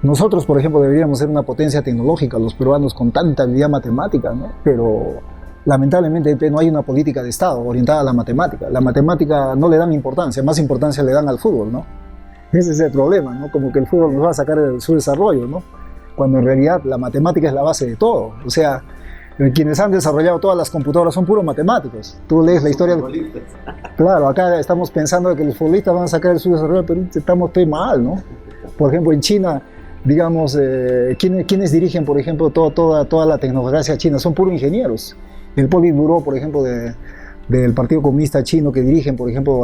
Nosotros, por ejemplo, deberíamos ser una potencia tecnológica, los peruanos con tanta habilidad matemática, ¿no? Pero lamentablemente no hay una política de Estado orientada a la matemática. La matemática no le dan importancia, más importancia le dan al fútbol, ¿no? Ese es el problema, ¿no? Como que el fútbol nos va a sacar de su desarrollo, ¿no? Cuando en realidad la matemática es la base de todo. O sea, quienes han desarrollado todas las computadoras son puros matemáticos. Tú lees la historia... Claro, acá estamos pensando que los futbolistas van a sacar de su desarrollo, pero estamos mal, ¿no? Por ejemplo, en China, digamos, ¿quiénes dirigen, por ejemplo, toda la tecnocracia china? Son puros ingenieros. El Politburó, por ejemplo, del Partido Comunista Chino que dirigen, por ejemplo,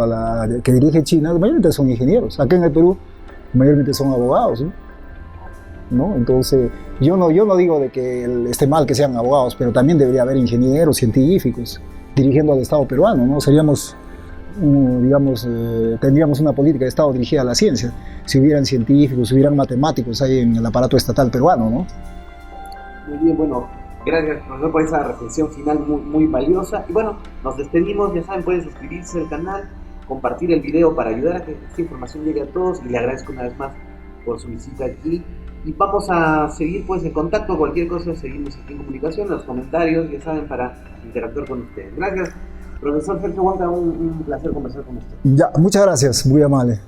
que dirige China, mayormente son ingenieros. Acá en el Perú, mayormente son abogados, ¿no? Entonces, yo no digo de que esté mal que sean abogados, pero también debería haber ingenieros, científicos, dirigiendo al Estado peruano, ¿no? Seríamos, tendríamos una política de Estado dirigida a la ciencia, si hubieran científicos, si hubieran matemáticos ahí en el aparato estatal peruano, ¿no? Muy bien, bueno. Gracias, profesor, por esa reflexión final muy valiosa. Y bueno, nos despedimos. Ya saben, pueden suscribirse al canal, compartir el video para ayudar a que esta información llegue a todos. Y le agradezco una vez más por su visita aquí. Y vamos a seguir pues en contacto. Cualquier cosa, seguimos aquí en comunicación, en los comentarios, ya saben, para interactuar con ustedes. Gracias, profesor Sergio Huanca. Un placer conversar con usted. Ya, muchas gracias, muy amable.